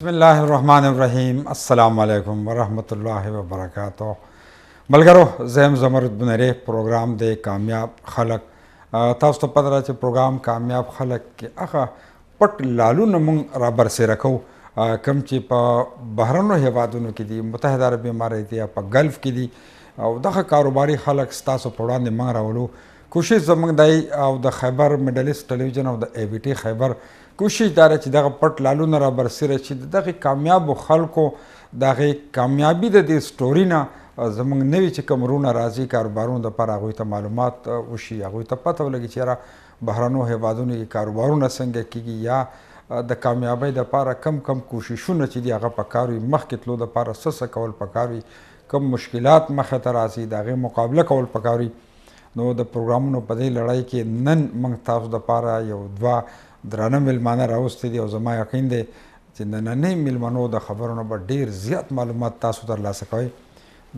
بسم الله الرحمن الرحیم. السلام علیکم ورحمۃ الله وبرکاتہ. ملګرو زم زمرد بنری پروګرام د کامیاب خلق. تاسو ته پته را چې پروګرام کامیاب خلق کې هغه پټ لالونه مونږ را برسېره کوو کوم چې په بهرنو هیوادونو کې دي، متحده عرب امارات یا په ګلف کې دي، او دغه کاروباري خلق ستاسو په وړاندې مونږ راولو. کوشش زموږ دی او د خیبر میډل ایسټ ټلویزیون او د ای بی ټي خیبر کوشش دا چې دغه پټ لالونه را برسېره چې دغه کامیابو خلکو دغه کامیابي د دې سټوري نه زموږ نوي چې کوم رونه راځي کاروبارونو دپاره هغوی ته معلومات وشي، هغوی ته پته ولګي چې یاره بهرنو هیوادونو کې کاروبارونه څنګه کېږي یا د کامیابۍ دپاره کم کم کوششونه چې دي هغه پکار وي، مخکې تلو دپاره څه کول پکار وي، کم مشکلات مخې ته راځي د هغې مقابله کول پکار وي. نو د پروګرامونو په دې لړۍ کې نن موږ تاسو دپاره یو دوه درانه میلمانه راوستي دي او زما یقین دی چې نننۍ میلمنو د خبرونو به ډېر زیات معلومات تاسو ترلاسه کوئ.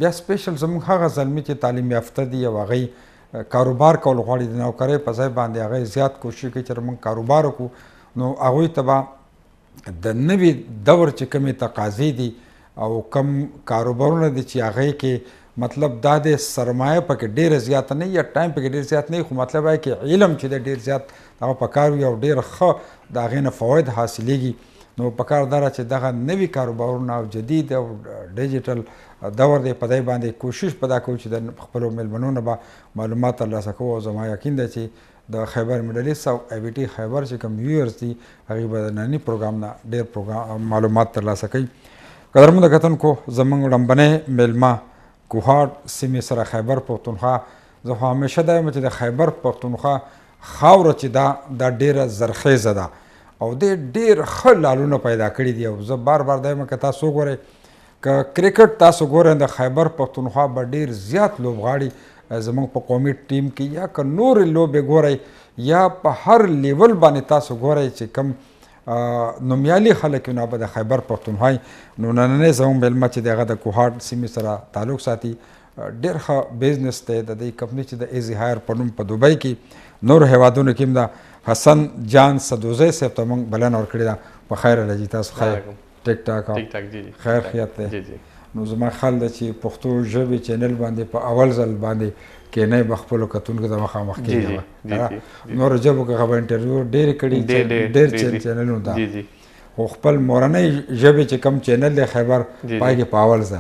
بیا سپیشل زموږ هغه زلمي چې تعلیم یافته دي او هغوی کاروبار کول غواړي، د نوکرۍ په ځای باندې هغوی زیات کوشش کوي چې موږ کاروبار وکړو، نو هغوی ته به د نوي دور چې کومې تقاضې دي او کم کاروبارونه دي چې هغوی کې مطلب دا د سرمایه پکې ډېره زیاته نه یا ټایم پکې ډېر زیات نه، خو مطلب دی چې علم چې دی ډېر زیات هغه پکار وي او ډېر ښه د هغې نه فواید حاصلېږي. نو پکار دا چې دغه نوي کاروبارونه او جدید او ډیجیټل دور دی په دی باندې کوشش په دا کوو چې د خپلو میلمنو نه به معلومات ترلاسه کوو، او زما یقین دی چې د خیبر میډل ایسټ او ای بی ټي خیبر چې کوم ویورز دي هغوی به د ننني پروګرام نه ډېر معلومات ترلاسه کوي. قدرمنو کتونکو زموږ لومبنی میلمه کوهاټ سیمې سره خیبر پښتونخوا، زه خو همیشه دا یم چې د خیبر پښتونخوا خاوره چې دا ډېره زرخیزه ده او دې ډېر ښه لالونه پیدا کړي دي. او زه بار بار دا یم که تاسو وګورئ که کرکټ تاسو ګورئ د خیبر پښتونخوا به ډېر زیات لوبغاړي زموږ په قومي ټیم کې یا که نورې لوبې ګورئ یا په هر لیول باندې تاسو ګورئ چې کوم نومیالي خلک یو نه به د خیبر پښتونخوا. نو نننی زموږ میلمه چې دی هغه د کوهاټ سیمې سره تعلق ساتي، ډېر ښه بزنس دی د دې کمپنۍ چې د eZhire په نوم په دوبۍ کې نورو هیوادونو کې هم ده. حسن جان سدوزی صاحب ته موږ بلنه ورکړې ده. په خیر راځي، تاسو خیر؟ ټیک ټاک خیر خیریت دی. نو زما خیال ده چې پښتو ژبې چینل باندې په اول ځل باندې کینی به خپلو کتونکو ته مخامخ کېږي. نورو ژبو کې خو به انټرویو ډېرې کړي، ډېر چینلونو ته، خو خپل مورنۍ ژبې چې کوم چینل دی خیبر پای کې په اول ځل.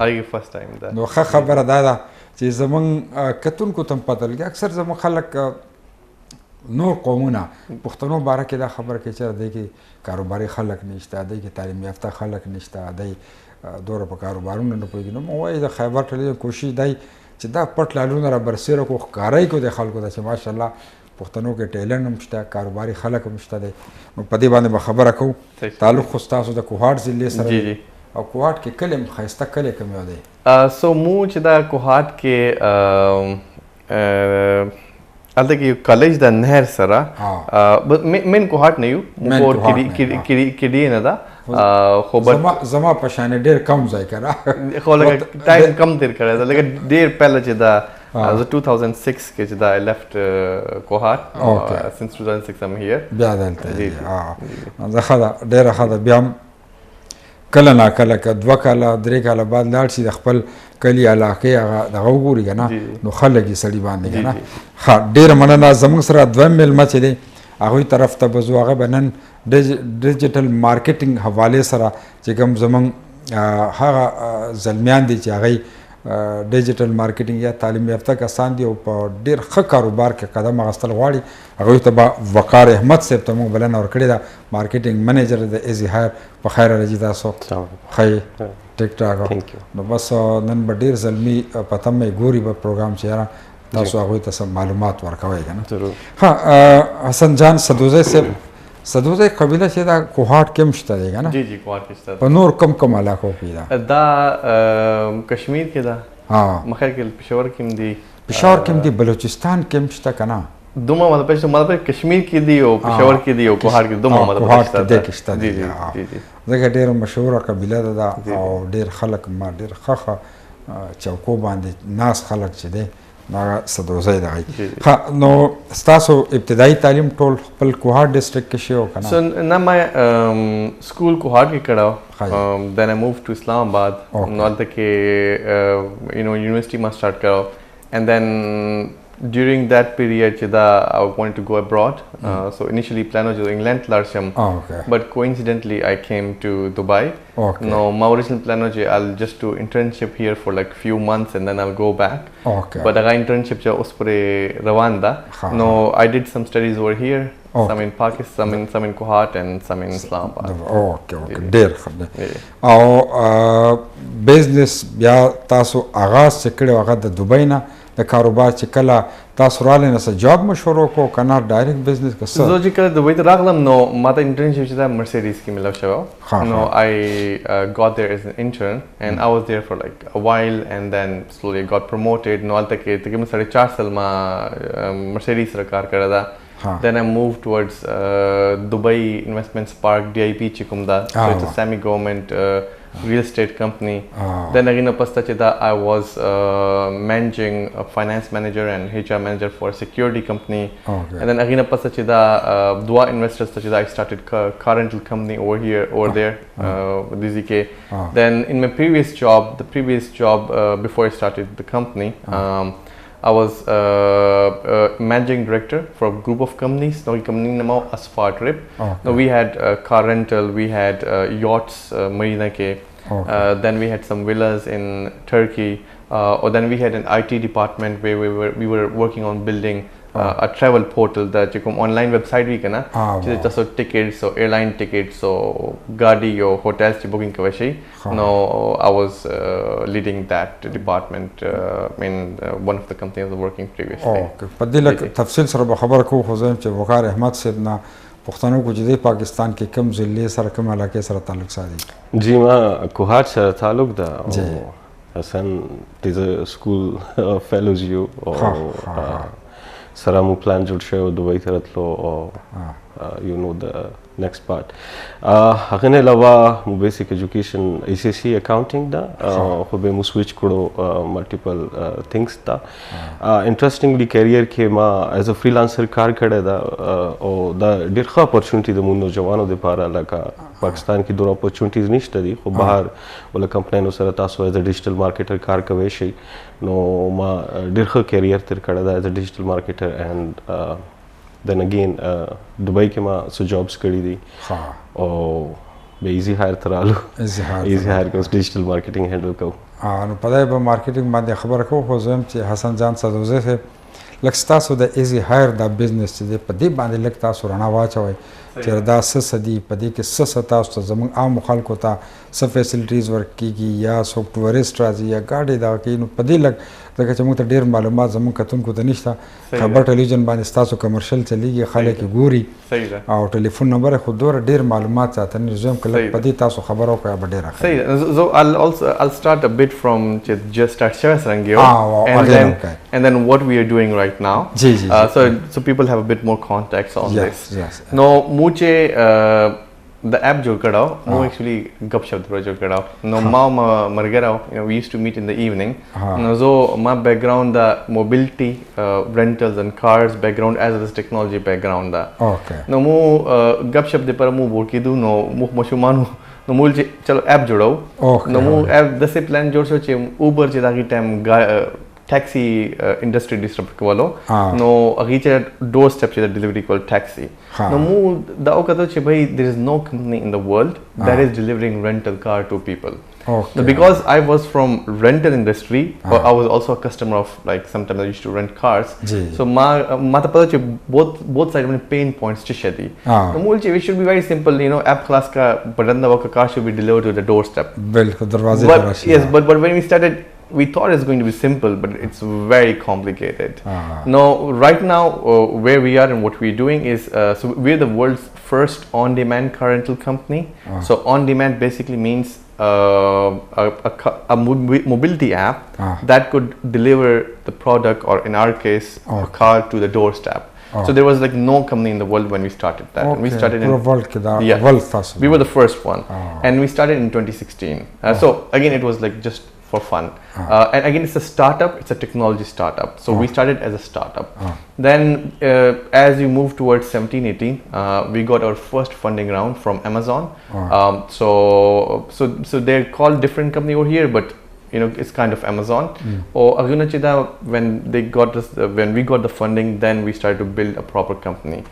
نو ښه خبره دا ده چې زموږ کتونکو ته هم پته لګي. اکثر زموږ خلک نور قومونه پښتنو باره کې دا خبره کوي چې دی کې کاروباري خلک نشته، دی کې تعلیم یافته خلک نشته، دی دوره په کاروبارونو نه پوهېږي. نو موږ وایي د خیبر ټلویزیون کوشش دی چې دا پټ لالونه را برسېره کړو، ښکاره یې کړو د خلکو ته چې ماشاءالله پښتنو کې ټیلنټ هم شته، کاروباري خلک هم شته دی. نو په دې باندې به خبره کوو. تعلق خو ستاسو د کوهاټ ضلعې سره او کوهاټ کې کلی هم ښایسته کلی کوم یو دی؟ سو مونږ چې دا کوهاټ کې هلته کې یو کالج ده نهر سره، مین کوهاټ نه یو، موږ کډي نه ده، خو زما په شانې ډېر کم ځای که خو لږ ټایم کم تېر کړی ده، لږ ډېر پهله چې دا زه 2006 کې چې دا I left کوهاټ since 2006 I'm here. بیا دلته زه ښه ده، ډېره ښه ده. بیا هم کله ناکله که 2 کاله 3 کاله بعد لاړ شي د خپل کلي علاقې هغه دغه وګوري که نه، نو ښه لګي سړي باندې که نه. ښه ډېره مننه. زموږ سره دویم میلمه چې دی هغوی طرف ته به ځو، هغه به نن ډیجیټل مارکیټینګ حوالې سره چې کوم زموږ هغه زلمیان دي چې هغوی ډیجیټل مارکیټینګ یا تعلیم یافته کسان دي او په ډېر ښه کاروبار کې قدم اخیستل غواړي، هغوی ته به وقار احمد صاحب ته موږ بلنه ورکړې ده، مارکیټینګ منیجر د eZhire. په خیر راځي تاسو؟ ښه ټیک ټاک. نو بس نن به ډېر زلمي په تمه ګوري به پروګرام چې یاره تاسو هغوی ته څه معلومات ورکوئ که نه. ښه حسن جان سدوزی صاحب، سدوزی قبیله چې دا کوهاټ کې هم شته دی که نه؟ کوهاټ کې شته. په نور کوم علاقو کې ده؟ دا کشمیر کې ده، مخیر کې پېښور کې هم دي، پېښور کې هم دي، بلوچستان کې هم شته که نه؟ دومره مطلب کشمیر کې دي او پېښور کې دي او کوهاټ کې دومره مطلب شته دی. ځکه ډېره مشهوره قبیله ده او ډېر خلک ما ډېر ښه چوکو باندې ناست خلک چې دی دا سدوزه دی ها نو تاسو ابتدایي تعلیم ټول خپل کوهاټ ډسټریکټ کې شو کنه So now my school Kohat ke kada. Then I moved to Islamabad. Not the ke university must start karo. And then during that period chida I wanted to go abroad. So initially plan was England larsham. But coincidentally I came to Dubai. No, my original plan was I'll just do internship here for like few months and then I'll go back. But aga internship cha us pure ravanda. No, I did some studies over here. Some in Pakistan, some in Kohat and some in Islamabad. Okay. ډیر ښه او بزنس بیا تاسو آغاز چې کړی هغه د دوبۍ نه د کاروبار چې کله تاسو راغلی نو څه جاب مو شروع کړو که نه ډایرکټ بزنس که څه زه چې کله دوبۍ ته راغلم نو ما ته انټرنشپ چې دا مرسیډیز کې ملو شوی نو I got there as an intern and I was there for like a while and then slowly got promoted نو هلته کې تقریبا 4.5 سال ما مرسیډیز سره کار کړی دا Then I moved towards Dubai Investments Park DIP Chikumda. So it's a semi-government real estate company. Then again pasta chida I was managing a finance manager and HR manager for a security company. And then again pasta chida Dua Investors chida I started car rental company over there with DZK. Then in my previous job before I started the company I was managing director for a group of companies. Now, company name was Asfar Trip. Now, we had car rental, we had yachts, Marina Ke. Then we had some villas in Turkey. Or then we had an IT department where we were working on building a travel portal that you come online website we can just so tickets, so airline tickets, so gadi or hotels to booking kawashi. No, I was leading that department in one of the companies I was working previously. پدې لکه تفصیل سره به خبره کوو خو زه چې وقار احمد صاحب نه پښتنو کو چې د پاکستان کې کم ضلع سره کوم علاقې سره تعلق ساتي جی ما کوهاټ سره تعلق ده حسن دې سکول فیلوز یو سره مو پلان جوړ شوی دوبۍ ته راتلو او یو نو د next part هغه نه علاوه مو بیسیک ایجوکیشن ACC اکاونټینګ دا خو به مو سویچ کړو ملټیپل ثینګز تا انټرېسټینګلی کیریئر کې ما ایز ا فریلانسر کار کړی دا او دا ډېر ښه اپورچونټي د مو نوجوانو لپاره لکه پاکستان کې ډېر اپورچونټیز نشته دي خو بهر ول کمپنیانو سره تاسو ایز ا ډیجیټل مارکیټر کار کوئ شي نو ما ډېر ښه کیریئر تیر کړی دا ایز ا ډیجیټل مارکیټر اینڈ then again Dubai کې ما څه جابس کړي دي او به eZhire ترالو eZhire کې ډیجیټل مارکیټینګ هینډل کوم نو په دې به مارکیټینګ باندې خبره کوو خو زم چې حسن جان سدوزه سے لکه تاسو د eZhire دا بزنس چې په دې باندې لکه تاسو رڼا واچوي چې دا څه دي په دې کې څه تاسو ته زموږ عام خلکو ته څه فیسلټیز ورکېږي یا سافټویرست راځي یا ګاډي دا کوي نو په دې لږ ځکه چې موږ ته ډېر معلومات زموږ کتونکو ته نشته خبر ټلویزیون باندې ستاسو کمرشل چلیږي خلک یې ګوري او ټلیفون نمبر یې خو دومره ډېر معلومات ساتنې زه هم که لږ په دې تاسو خبره وکړئ به ډېره ښه So I'll start a bit from just start شوی څرنګه and then what we are doing right now so people have a bit more context on this no मुझे the app जो करा वो actually गप शब्द पर जो करा no माँ मर गया we used to meet in the evening no so my background the mobility rentals and cars background as well as technology background da no मु गप शब्द पर मु बोल के दूँ no मु मशुमानु no मूल चलो app जोड़ो no मु app 10 plan जोड़ सोचे Uber जिदा की time taxi industry disrupt kwalo no agicha doorstep to the delivery called taxi no mu da okato che bhai there is no company in the world that is delivering rental car to people no, because I was from rental industry I was also a customer of like sometimes I used to rent cars so ma ta pata che both side mein pain points che shadi no mul che we should be very simple app class ka button da car should be delivered to the doorstep bilkul darwaze par yes but when we started we thought it's going to be simple but it's very complicated now right now where we are and what we're doing is so we're the world's first on-demand car rental company so on-demand basically means a mobility app that could deliver the product or in our case a car to the doorstep so there was like no company in the world when we started that and we started in we were the first one and we started in 2016 so again it was like just for fun. And again, it's a startup, it's a technology startup. So we started as a startup. Then as we moved towards 17-18, we got our first funding round from Amazon. So they're called different company over here, but it's kind of Amazon. Or aguna chida when we got the funding, then we started to build a proper company.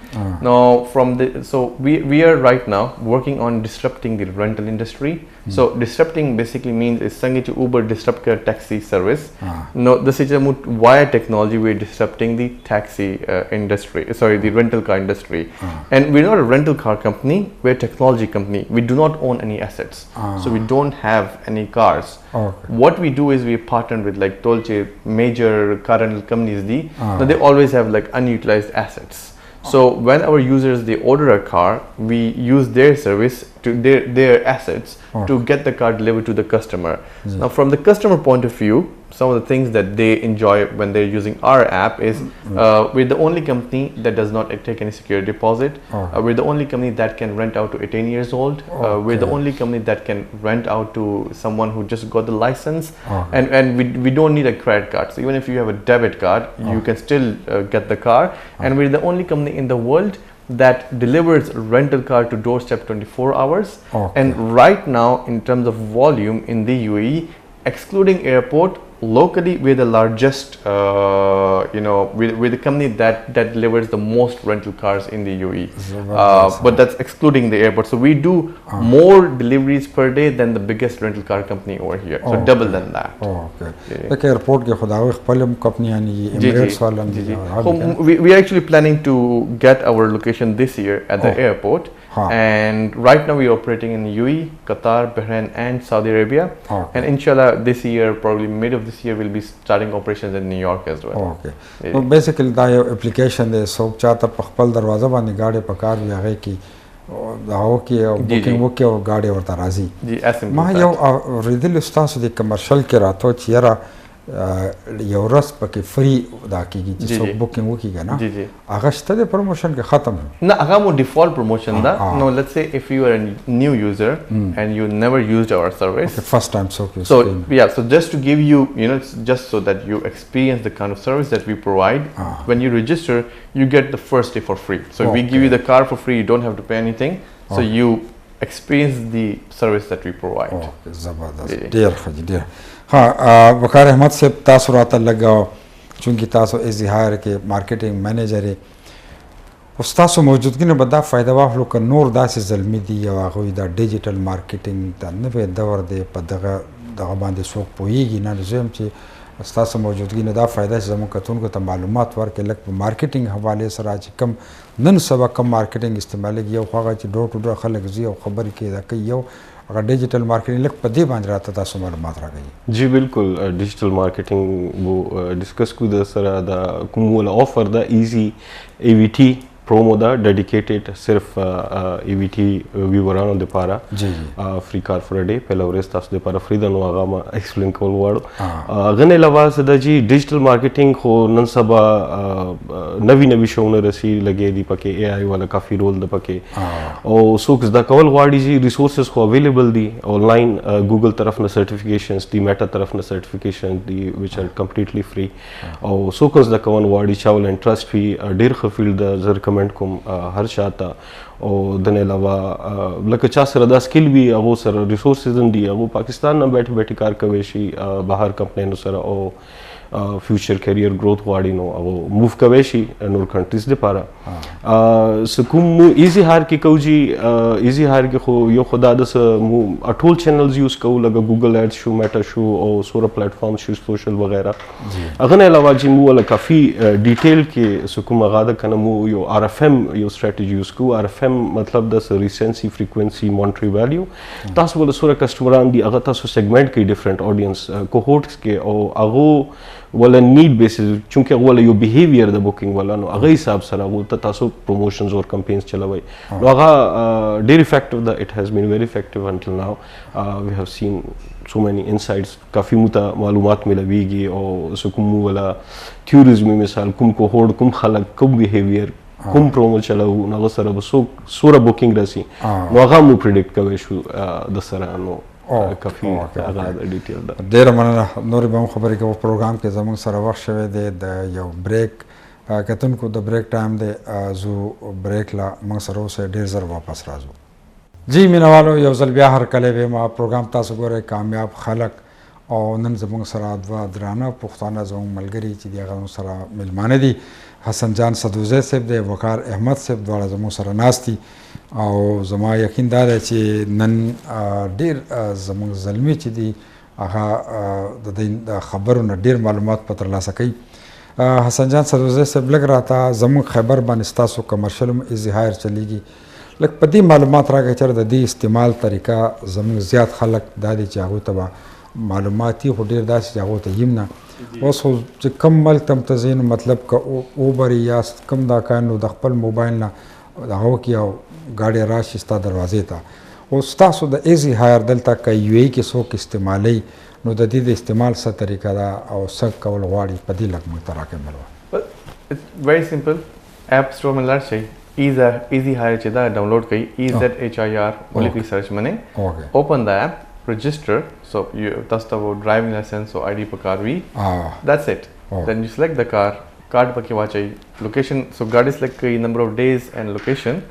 Now so we are right now working on disrupting the rental industry. So disrupting basically means is sangi to Uber disrupt their taxi service. No, this is via technology we're disrupting the taxi industry. Sorry, the rental car industry. And we're not a rental car company, we're a technology company. We do not own any assets. So we don't have any cars. What we do is we partner with like Dolce, major car rental companies. They always have like unutilized assets. So when our users they order a car, we use their service to their assets to get the car delivered to the customer. Now from the customer point of view, some of the things that they enjoy when they're using our app is we're the only company that does not take any security deposit. We're the only company that can rent out to 18 years old. We're the only company that can rent out to someone who just got the license. And we don't need a credit card. So even if you have a debit card, you can still get the car. And we're the only company in the world that delivers rental car to doorstep 24 hours. And right now, in terms of volume in the UAE, excluding airport, locally we're the largest we're the company that delivers the most rental cars in the UAE, but that's excluding the airport. So we do more deliveries per day than the biggest rental car company over here, so double than that. like airport ke khuda khapalum company yani Emirates walan we are actually planning to get our location this year at the airport. And right now we are operating in UAE, Qatar, Bahrain and Saudi Arabia. And inshallah this year, probably mid of this year, we'll be starting operations in New York as well. So basically da yo application de so chata khpal darwaza bani gaadi pakar vi age ki da ho ki booking wo ki gaadi warta razi ji asim ma yo ridil ustaas de commercial ke rato chiara یو ورځ پکې فری دا کیږي چې څوک بوکینګ وکړي نه هغه شته د پروموشن کې ختم نه هغه مو ډیفالت پروموشن دا نو لیټس سے if you are a new user and you never used our service first time so just to give you just so that you experience the kind of service that we provide, when you register you get the first day for free. So we give you the car for free, you don't have to pay anything. So you experience the service that we provide. زبردست ډیر ښه ډیر وقار احمد صاحب تاسو راته لګاو چونکه تاسو eZhire کې مارکیټینګ مینیجر یې اوس تاسو موجودګي نه به دا فایده واخلو که نور داسې زلمي دي او هغوی دا ډیجیټل مارکیټینګ د نوی دور دی په دغه باندې څوک پوهېږي نه زه هم چې ستاسو موجودګي نه دا فایده چې زموږ کتونکو ته معلومات ورکړي لږ په مارکیټینګ حوالې سره چې کوم نن سبا کوم مارکیټینګ استعمالېږي یو خو هغه چې ډور ټو ډور خلک ځي او خبرې کوي دا کوي یو اگر ډیجیټل مارکیټینګ لږ په دې باندې راته تاسو معلومات راکوي جی بالکل ډیجیټل مارکیټینګ وو ډسکس کو د سره دا کوم ول آفر دا ایزی AVT promo da dedicated صرف AVT ویورانو د پاره free car for a day په لورس تاسو د پاره free د نو هغه ما ایکسپلین کول وړو غنه لواز د جی ډیجیټل مارکیټینګ خو نن سبا نوی شونه رسی لګې دی پکې AI والا کافي رول د پکې او سوکس د کول غواړي جی ریسورسز خو اویلیبل دي آنلاین ګوګل طرف نه سرټیفیکیشنز دی میټا طرف نه سرټیفیکیشن دی which are completely free او سوکس د کول غواړي چاول انټرست فی ډیر خفیل د زر کوم هر شاته او د نه علاوه لکه چا سره دا سکل وي هغه سره ریسورسز هم دي هغه پاکستان نه بیٹھے کار کوي شي بهر کمپنیانو سره او فیوچر کیریئر گروث غواړي نو او موو کوي شي نور کنټریز لپاره سکوم eZhire کې کوجی eZhire کې خو یو خدا د ټول چینلز یوز کوو لکه ګوګل ایډز شو میټا شو او سوره پلیټ فارم شو سوشل وغیرہ هغه نه علاوه چې مو ولا کافي ډیټیل کې سکوم غاده کنه مو یو RFM یو سټریټجی یوز کوو RFM مطلب د ریسنسی فریکوئنسی مونټری ویلیو تاسو ول سوره کسٹمران دی هغه تاسو سیگمنٹ کې ډیفرنٹ اډینس کوهورټس کې او هغه ولا نیډ بیسز چونکه ولا یو بیهیویر د بوکینګ ولا نو هغه حساب سره هغه تاسو پروموشنز او کمپینز چلوي نو هغه ډیر افیکټیو ده اټ هاز بین ویری افیکټیو انټل ناو وی هاف سین so many insights کافی متا معلومات ملويږي او سکوم ولا تیوریزم مثال کوم کوهورډ کوم خلک کوم بیهیویر کوم پرومو چلاو نو سره سوره بوکینګ راسي نو هغه مو پریډکټ کوي شو د سره نو کافي هغه ډیټیل ده. ډېره مننه. نورې به هم خبرې کوو. پروګرام کې زموږ سره وخت شوی دی د یو بریک. کتونکو د بریک ټایم دی، زو بریک لا موږ سره اوسئ، ډېر زر واپس راځو. جی مینوالو، یو ځل بیا هرکلی ویم پروګرام تاسو ګورئ کامیاب خلق، او نن زموږ سره دوه درانه پښتانه زموږ ملګري چې دي هغه زموږ سره میلمانه دي. حسن جان صدوزی صاحب دی، وقار احمد صاحب، دواړه زموږ سره ناست دي. او زما یقین دا دی چې نن ډېر زموږ زلمي چې دي هغه د دې د خبرو نه ډېر معلومات په ترلاسه کوي. حسن جان صدوزی صاحب لږ راته زموږ خیبر باندې ستاسو کمرشل هم eZhire چلیږي، لږ په دې معلومات راکړئ چې د دې استعمال طریقه زموږ زیات خلک دا دي چې هغوی ته به معلومات وي، خو ډېر داسې چې هغو ته یم نه. اوس خو چې کوم ملک ته هم ته ځئ نو مطلب که اوبر یاست کوم دا کار نو د خپل موبایل نه هغه وکړي او ګاډی راشي ستا دروازې ته. اوس ستاسو د eZhire دلته که UAE کې څوک استعمالوي نو د دې د استعمال څه طریقه ده او څه کول غواړي په دې لږ موږ ته راکړئ. It's very simple. App Store में لاړ شئ، eZhire چې دا ډاونلوډ کړئ، eZhire ولیکئ سرچ باندې. Open the app, register. So تاسو ته driving license or ID پکار وي. That's it. Then you select the car. کارت پکې واچئ. Location. So ګاډي select کړئ, number of days and location.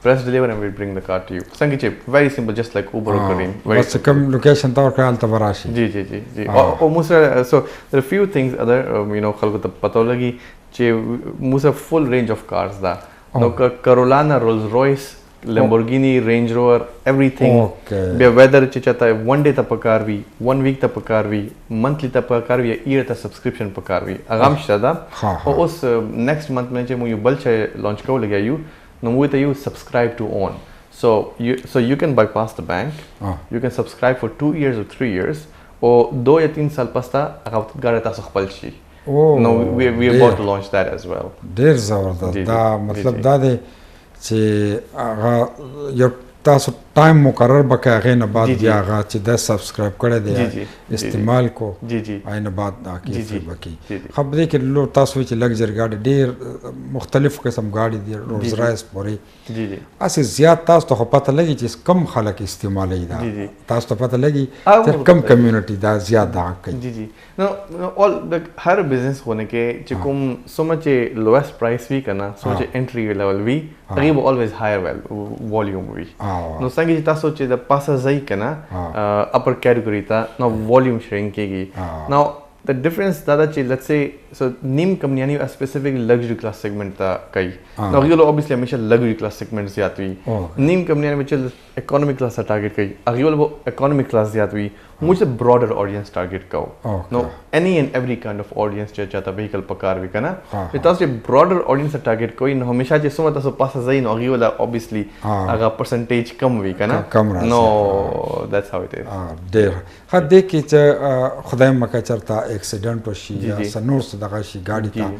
Press deliver and we'll bring the car to you. څنګه چې very simple, just like Uber or Careem. بس کوم لوکیشن ته ورکړئ هلته به راشي. جی. او موږ سره so there are few things other خلکو ته پته ولګي چې موږ سره full range of cars ده. نو Carolina, Rolls Royce, Lamborghini, Range Rover, everything. بیا weather چې چاته one day ته پکار وي, 1 week ته پکار وي, monthly ته پکار وي, year ته subscription پکار وي. هغه هم شته ده. او اوس next month باندې چې موږ یو بل شی launch کوو لګیا یو، نو موږ ته یو subscribe to own. So you can bypass the bank. You can subscribe for 2 years or 3 years. او 2 یا 3 سال پس ته هغه ګاډی تاسو خپل شي. No, we are about to launch that as well. ډېر زبردست. دا مطلب دا دی چې هغه یو تاسو ټایم مقرر به کړئ، هغې نه بعد بیا هغه چې دا سبسکرایب کړی دی استعمال کو، هغې نه بعد دا کیفې به کړي. ښه په دې کې تاسو وایي چې لګژري ګاډي ډېر مختلف قسم ګاډي دي، رولز رایس پورې. هسې زیات تاسو ته خو پته لګي چې کم خلک استعمالوي دا، تاسو ته پته لګي چې کم کمیونټي دا زیات دغه کوي. هر بزنس होने کې چې کوم څومره چې لویسټ پرایس وي که نه، څومره چې انټري لیول وي، هغې به always higher volume وي. نو څنګه چې تاسو چې د پاسه ځئ که نه اپر کیټګوري ته، نو والیوم شرینک کېږي. نو the difference دا ده چې let's say so نیم کمپنیانې specific luxury class segment ته کوي. نو هغې له obviously همیشه luxury class segment زیات وي. نیم کمپنیانې چې economic class ته target کوي، هغې له economic class زیات وي. موږ چې broader audience target کوو. نو any and every kind of audience چې چاته vehicle پکار وي که نه، چې تاسو چې broader audience ته target کوئ نو همیشه چې څومره تاسو پاسه ځئ نو هغې له obviously هغه percentage کم وي که نه. نو that's how it is. ډېر ښه. دې کې چې خدای مکړه چېرته اکسیډنټ وشي یا څه نور څه دغه شي ګاډي ته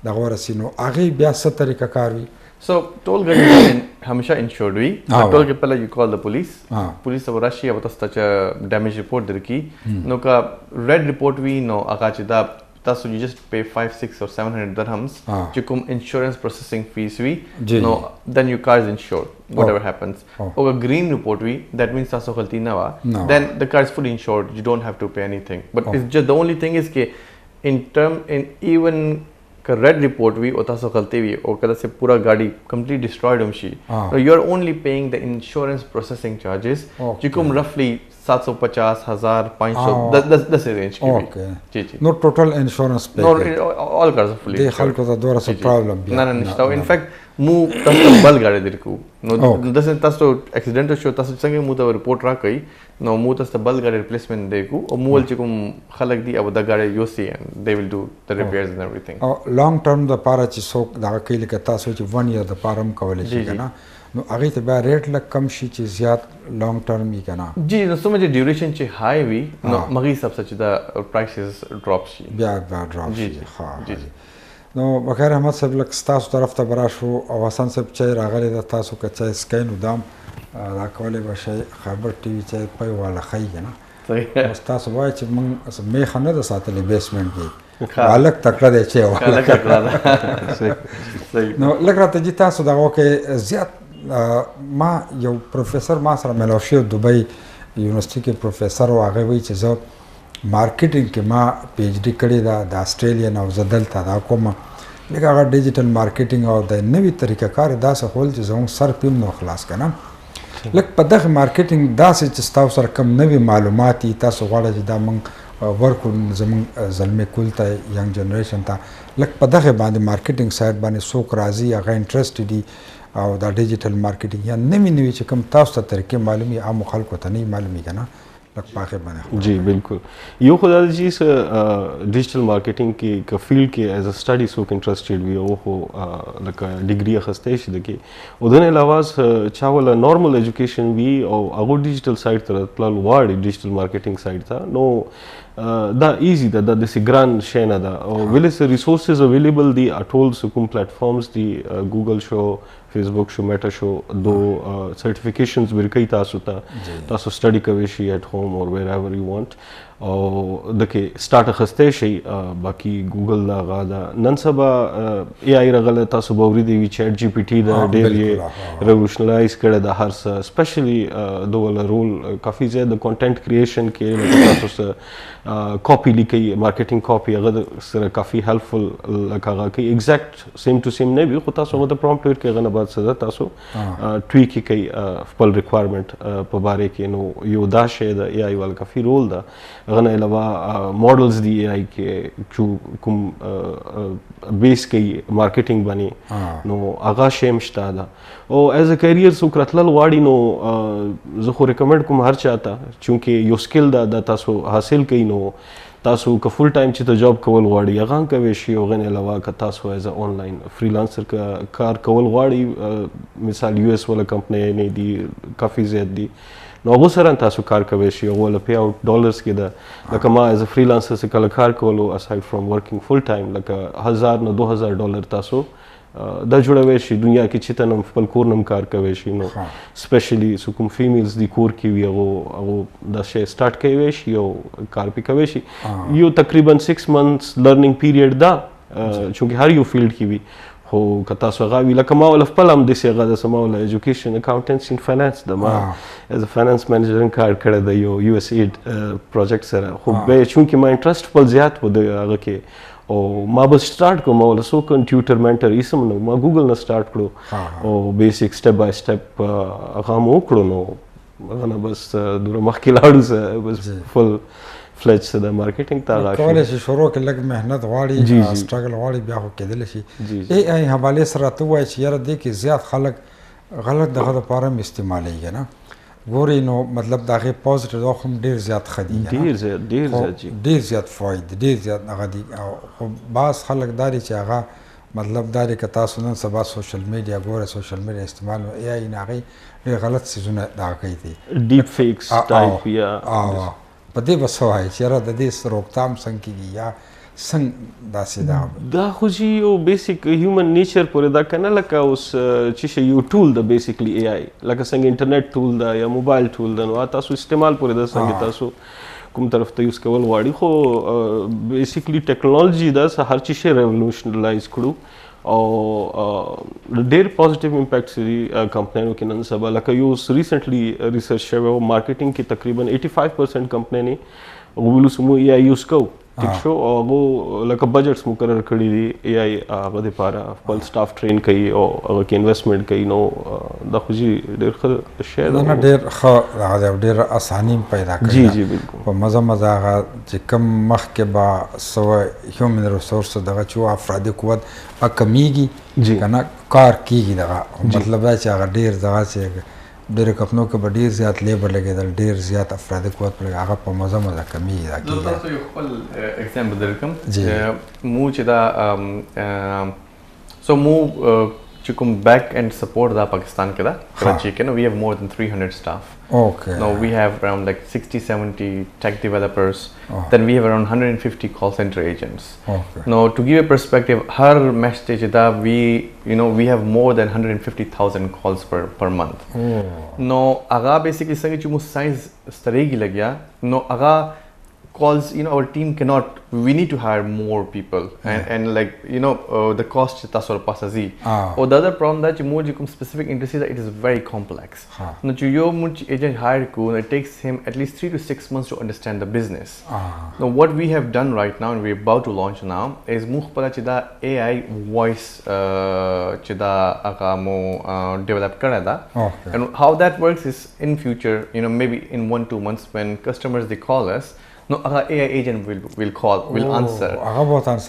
دغه ورسي، نو هغې بیا څه طریقه کار وي؟ So ټول ګاډي همیشه انشورډ وي. ټول کې پهله you call the police. پولیس ته راشي او تاسو ته چې ډیمیج رپورټ درکړي. نو که ریډ رپورټ وي نو هغه چې دا تاسو you just pay 5, 6 or 700 dirhams چې کوم insurance processing fees وي، نو then your car is insured whatever happens. او green report وي that means تاسو غلطي نه وه، then the car is fully insured, you don't have to pay anything. But it's just the only thing is که in even که red report وي او تاسو غلطي وي او کله چې پورا ګاډي completely destroyed هم شي، so you're only paying the insurance processing charges چې کوم roughly 750, 1000, 500 داسې رینج کې وي. نو ټوټل انشورنس پے all cars are fully insured. خلکو ته دوره څه پرابلم بیا نه نشته. in fact مو تاسو ته بل ګاډی درکو، نو داسې تاسو اکسیډنټ شو، تاسو څنګه مو ته رپورټ راکړئ نو مو تاسو ته بل ګاډی ریپلیسمنټ دیکو، او مو چې کوم خلک دي او دا ګاډی یوسي and they will do the repairs and everything. او لانګ ټرم د پاره چې څوک دغه کوي لکه تاسو چې 1 year د پاره هم کولی شي که نه، نو هغې ته بیا ریټ لږ کم شي چې زیات لانګ ټرم وي که نه. جی نو څومره چې ډیوریشن چې های وي نو هغې حساب سره چې دا پرایسز ډراپ شي، بیا ډراپ شي. ښه. نو بخیر احمد صاحب لږ ستاسو طرف ته به راشو، او حسن صاحب چای راغلی ده، تاسو که چای څکئ نو دا هم دا کولی به شئ. خیبر ټي وي چای پی والا ښیي که نه، اوس تاسو وایئ چې موږ میخه نه ده ساتلې بیسمنټ کې، هلک تکړه دی چای والا. نو لږ راته جي تاسو دغه وکړئ. زیات ما یو پروفیسر ما سره میلاو شوی دوبۍ یونیورسيټي کې پروفیسور او هغه وی چې زه مارکیټینګ کې ما پی ایچ ډی کړی دا د استرالیا نه زه دلته دا کوم لکه هغه ډیجیټل مارکیټینګ او د نوې طریقه کار داسې خول چې زموږ سر پیم نو خلاص کنه لکه په دغه مارکیټینګ داسې چې تاسو سره کم نوې معلومات تاسو غواړئ چې دا موږ ورکو زموږ زلمه کول ته ینګ جنریشن ته لکه په دغه باندې مارکیټینګ سایت باندې څوک راځي هغه انټرست دي او دا ډیجیټل مارکیټینګ یا نوې چې کوم تاسو ته طریقې معلومي عام خلکو ته نه معلومي کنه لکه پاکه باندې جی بالکل یو خدای دې چې ډیجیټل مارکیټینګ کې ک فیلډ کې ایز ا سټڈی سو انټرستډ وی او هو لکه ډیګری اخستې شي دغه او دنه علاوه چا ول نورمال ایجوکیشن وی او هغه ډیجیټل سایت تر پلان واړ ډیجیټل مارکیټینګ سایت تا نو دا ایزی دا د ګران شینه دا او ویلس ریسورسز اویلیبل دی اټول سو کوم پلیټفارمز دی ګوګل شو فیسبوک شو میټا شو دو سرټیفیکیشنز ورکې تاسو سټڈی کوي شي ایٹ ہوم اور ویر ایور یو وانٹ او دکې سٹارټ خسته شي باقي ګوګل دا غادا نن سبا ای آی رغله تاسو بوري دی چیٹ جی پی ټی دا ډیر ریولوشنلایز کړه د هر څه سپیشلی دوله رول کافي زیات د کنټینټ کریشن کې تاسو سره کاپی لیکي مارکیټینګ کاپی هغه سره کافي هیلپفل لکه هغه کې ایگزیکټ سیم ټو سیم نه وي خو تاسو هغه د پرومپټ ورکې غنه بعد سره تاسو ټویک کوي خپل ریکوایرمنٹ په باره کې نو یو دا شی د ای آی ول کافي رول دا غنه علاوه ماډلز دی ای آی کې کوم بیس کوي مارکیټینګ باندې نو هغه شیم شته دا او ایز ا کیریئر سو کرتل واړی نو زه خو ریکمند کوم هر چاته چونکه یو سکل دا تاسو حاصل کړئ نو تاسو که فل ټایم چې ته جاب کول غواړئ هغه کوي شي او غن علاوه که تاسو ایز ا آنلاین فریلانسر کار کول غواړئ مثال یو اس ولا کمپنی نه دی کافي زیات دی نو هغه سره تاسو کار کوي شي او ول پی اوټ ډالرز کې دا لکه ما ایز ا فریلانسر سره کله کار کولو اساید فرام ورکینګ فل ټایم لکه 1000 نه $2000 تاسو دا جوړوي شي دنیا کې چې تنم خپل کور نم کار کوي شي نو سپیشلی سو کوم فیمیلز دی کور کې وی او دا شی سٹارټ کوي شي او کار پی کوي شي یو تقریبا 6 months لرنینګ پیریډ دا چونکه هر یو فیلډ کې وی خو کتا سو غاوی لکه ما ول خپل هم د سیغه د سماول ایجوکیشن اکاونټنسي ان فاینانس د ما ایز ا فاینانس منیجر کار کړی د یو یو اس ایډ پروجیکټ سره خو به چونکه ما انټرست خپل زیات و د هغه کې او ما به سٹارټ کوم ول سو کنټیوټر منټر ایسم نو ما ګوګل نه سٹارټ کړو او بیسیک سټپ بای سټپ هغه مو کړو نو غنه بس دوره مخکې لاړو بس فل فلج د مارکیټینګ ته راځي کولای شي شروع کې لږ مهنت غواړي سټرګل غواړي بیا خو کېدل شي ای آی حواله سره ته وایي چې یاره دې کې زیات خلک غلط دغه لپاره استعمالي نه ګوري نو مطلب دغه پوزټیو دا هم ډیر زیات خدي ډیر زیات فائد ډیر زیات هغه دي او باز خلک داري چې هغه مطلب داري که تاسو نن سبا سوشل میډیا ګوره سوشل میډیا استعمال ای آی نه غي ډیر غلط سيزونه دا کوي دي ډیپ فیکس ټایپ یا په دې وسوای چې را د دې روکتام څنګه کیږي یا څنګه داسې دا خو چې یو بیسیک هیومن نیچر پورې دا کنه لکه اوس چې یو ټول د بیسیکلی ای آی لکه څنګه انټرنیټ ټول دا یا موبایل ټول دا نو تاسو استعمال پورې دا څنګه تاسو کوم طرف ته یوز کول غواړي خو بیسیکلی ټیکنالوژي دا هر چی شی ریولوشنلایز کړو او ډیر پوزټیو امپیکټ سری کمپنیو کې نن سبا لکه یو ریسنټلی ریسرچ شوی او مارکیټینګ کې تقریبا 85% کمپنی نه ویلو سمو ای یوز کو ټیک شو او لکه بجټس مقرر کړی دی ای آی هغه لپاره خپل سټاف ټرین کوي او هغه کې انویسټمنټ کوي نو د خوځي ډیر ښه شی دا ډیر ښه هغه ډیر اساني پیدا کوي جی بالکل په مزه هغه چې کم مخ کې با سو هیومن ریسورس دغه چې افرادي قوت کمیږي کنه کار کیږي دغه مطلب دا چې هغه ډیر دغه چې ډېر کپنو کې به ډېر زیات لیبر لګېدل ډېر زیات افرادي قوت پر هغه په مزه کمی راکېږي تاسو یو خپل اگزامپل درکم مو چې دا سو مو چې کوم بیک اینڈ سپورټ دا پاکستان کې دا کراچي کې نو وی هیو مور دین 300 staff okay now we have around like 60-70 tech developers then we have around 150 call center agents now to give a perspective har message da we have more than 150,000 calls per month no aga basically sange chu size staregi lagya no aga calls, our team cannot, we need to hire more people, and like the cost tasor pasazi, or the other problem that you more specific industry that it is very complex. No you much agent hire ko, it takes him at least 3 to 6 months to understand the business. Now what we have done right now and we're about to launch now is mukhpala chida AI voice chida akamo develop karada. And how that works is in future, maybe in 1-2 months when customers they call us, no, AI agent will call, will answer.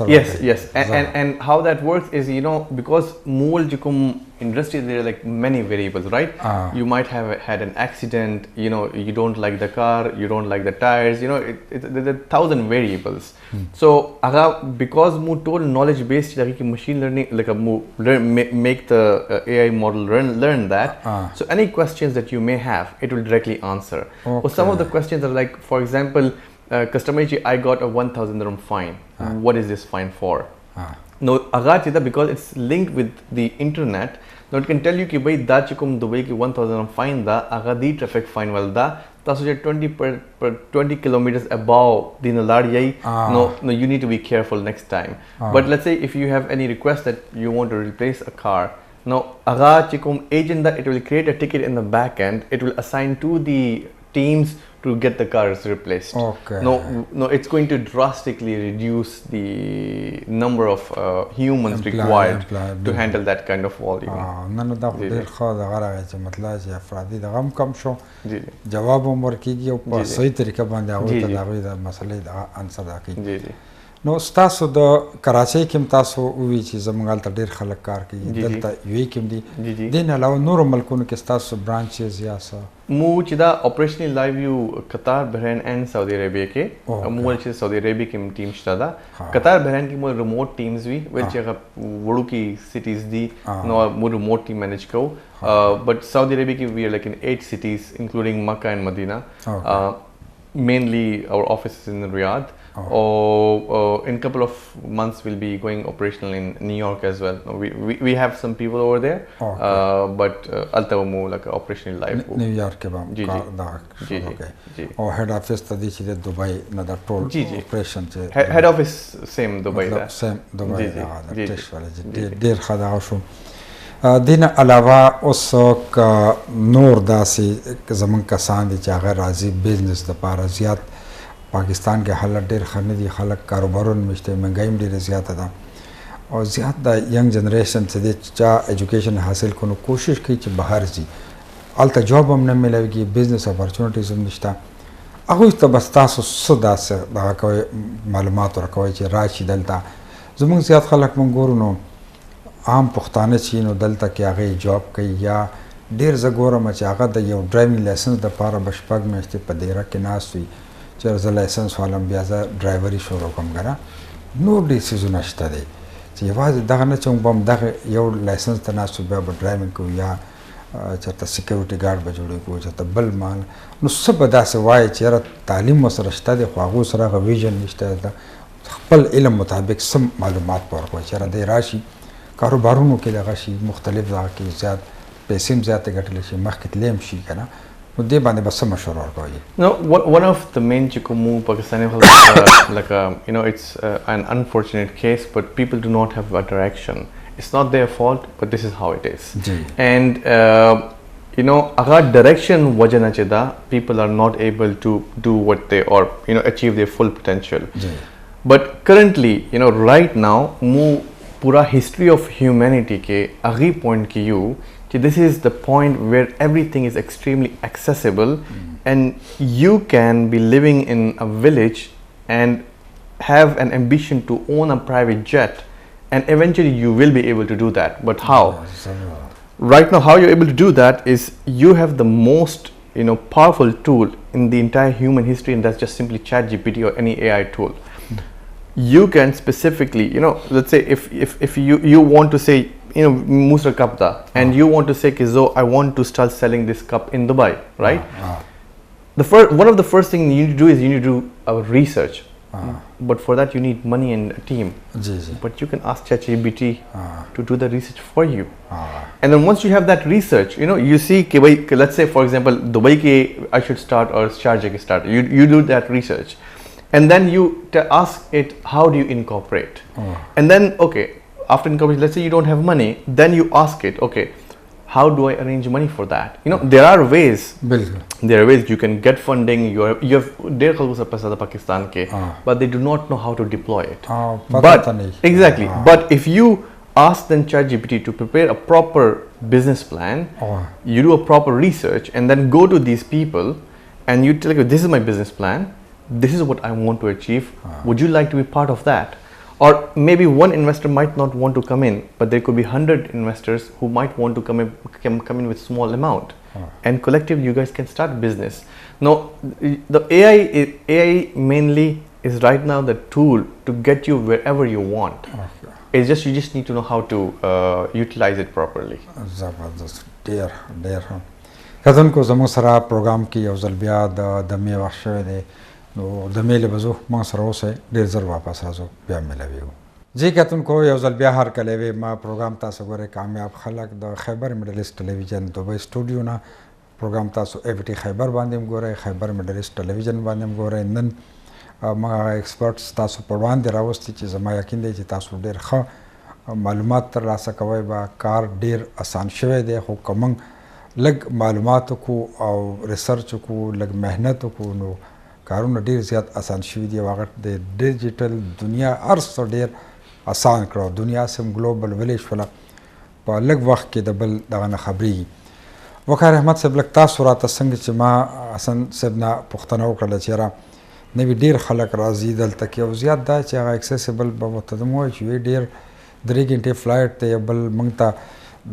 Yes. And how that works is, because more industry there are like many variables, right? You might have had an accident, you don't like the car, you don't like the tires, there are 1,000 variables. So because more total knowledge based like machine learning, like make the AI model learn that. So any questions that you may have, it will directly answer. Or some of the questions are like, for example, customer, I got a 1,000 dirham fine. What is this fine for? No, because it's linked with the internet. Now it can tell you कि भाई दा चिकुम दुबई की 1,000 fine da अगर दी traffic fine वाल दा तासो जे 20 kilometers above the nalar yai. No, you need to be careful next time. But let's say if you have any request that you want to replace a car, now अगर चिकुम agent da, it will create a ticket in the back end. It will assign to the teams to get the cars replaced. No, it's going to drastically reduce the number of humans required to handle that kind of volume. نن دا ډیر خو د غره چې مطلب چې افرادي د غم کم شو جواب هم ورکیږي او په صحیح طریقه باندې هغه ته د غوي د مسلې د انسر راکړي. نو تاسو د کراچۍ کې تاسو وی چې زمونږ ته ډیر خلک کار کوي دلته یوې کې دي نه علاوه نور ملکونو کې تاسو برانچز یا څه مو چې دا operational live یو قطر بحرین and Saudi Arabia کې مو چې Saudi Arabia کې ټیم شته دا قطر بحرین کې مو remote teams وی چې هغه وړو کې cities دي نو مو remote team manage کو but Saudi Arabia کې we are like in 8 cities including Makkah and Medina. Mainly our office is in Riyadh. In a couple of months we'll be going operational in New York as well. We have some people over there, but Altawamu like operational live. New York ke bam or head office tadi chide Dubai na da toll operation che head office same Dubai da same Dubai da test wala der khada شو دین علاوه اوس نور داسې زمون کسان دي چې هغه راځي بزنس د پاره زیات پاکستان کې حالت ډېر ښه نه دي خلک کاروبارونه مشته مهنګایم ډېره زیاته ده او زیات د ینګ جنریشن چې د چا ایجوکیشن حاصل کونو کوشش کوي چې بهر ځي هلته جاب هم نه میلاویږي بزنس اپارچونیټیز هم نشته هغوی ته بس تاسو څه داسې دغه کوئ معلومات ورکوئ چې راشي دلته زموږ زیات خلک موږ ګورو نو عام پښتانه چې نو دلته کې هغه جاب کوي یا ډېر زه ګورم چې هغه د یو ډرایوینګ لایسنس دپاره به شپږ میاشتې په دیره کې ناست وي چې زه لایسنس والم بیا زه ډرایوري شروع کوم ګره نور ډېر څیزونه شته دی چې یوازې دغه نه چې موږ به هم دغه یو لایسنس ته ناست بیا به ډرایوینګ کوو یا چېرته سیکیورټي ګارډ به جوړې کوو چېرته بل مال نو څه به داسې وایي چې یاره تعلیم ورسره شته دی خو هغو سره هغه ویژن نشته ده خپل علم مطابق سم معلومات به ورکوي چې یاره دی راشي کاروبارونو کې دغه شي مختلف دغه کې زیات پیسې هم زیاتې ګټلی شي مخکې تللی هم شي که نه نو دې باندې به څه مشوره ورکوي No, one of the main Chikumu Pakistani like it's an unfortunate case, but people do not have a direction. It's not their fault, but this is how it is. And agar direction wajana cheda, people are not able to do what they or achieve their full potential. But currently, right now, pura history of humanity ke aghi point ki you. This is the point where everything is extremely accessible and you can be living in a village and have an ambition to own a private jet and eventually you will be able to do that. But how? Right now, how you're able to do that is you have the most powerful tool in the entire human history, and that's just simply ChatGPT or any AI tool. You can specifically, let's say if you want to say Musra cup da, and you want to say Kizo, I want to start selling this cup in Dubai, right? One of the first things you need to do is you need to do a research. But for that you need money and a team. But you can ask ChatGPT to do the research for you. And then once you have that research, you see, let's say for example, Dubai ke I should start or Sharjah ke start. You do that research. and then you ask it, how do you incorporate? And then, okay, after incorporation, let's say you don't have money, then you ask it, okay, how do I arrange money for that? You know, there are ways. There are ways you can get funding. You have डेढ़ करोड़ पैसा था पाकिस्तान के, but they do not know how to deploy it. But exactly. But if you ask then ChatGPT to prepare a proper business plan, you do a proper research, and then go to these people, and you tell them, this is my business plan. This is what I want to achieve. Would you like to be part of that? Or maybe one investor might not want to come in, but there could be 100 investors who might want to come in with small amount, and collectively you guys can start business. Now, the AI mainly is right now the tool to get you wherever you want. It's just you just need to know how to utilize it properly. زبردست ډیر کتونکو زموږ سره پروګرام کې یو ځل بیا د مې وخت شوی دی نو د میلې به زه ما سره اوسئ ډېر زر واپس راځو بیا ملویږو جی کتونکو یو ځل بیا هر کله وی ما پروګرام تاسو ګورئ کامیاب خلق د خیبر میډل ایسټ ټلویزیون دوبۍ سټوډیو نه پروګرام تاسو ایف ټي خیبر باندې هم ګورئ خیبر میډل ایسټ ټلویزیون باندې هم ګورئ نن ما ایکسپرټس تاسو په وړاندې راوستي چې زما یقین دی چې تاسو ډېر ښه معلومات ترلاسه کوئ به کار ډېر اسان شوی دی خو که موږ لږ معلومات وکړو او ریسرچ وکړو لږ محنت وکړو نو کارونه ډېر زیات اسان شوي دي او هغه د ډیجیټل دنیا هر څه ډېر اسان کړو دنیا سم ګلوبل ویلیج شوله په لږ وخت کې د بل دغه نه خبرېږي وقار احمد صاحب لږ تاسو راته څنګه چې ما حسن صاحب نه پوښتنه وکړله چې یاره نوي ډېر خلک راځي دلته کې او زیات دا چې هغه اکسیسیبل به ورته دم ووایي چې ډېر 3 غنټې فلایټ دی بل موږ ته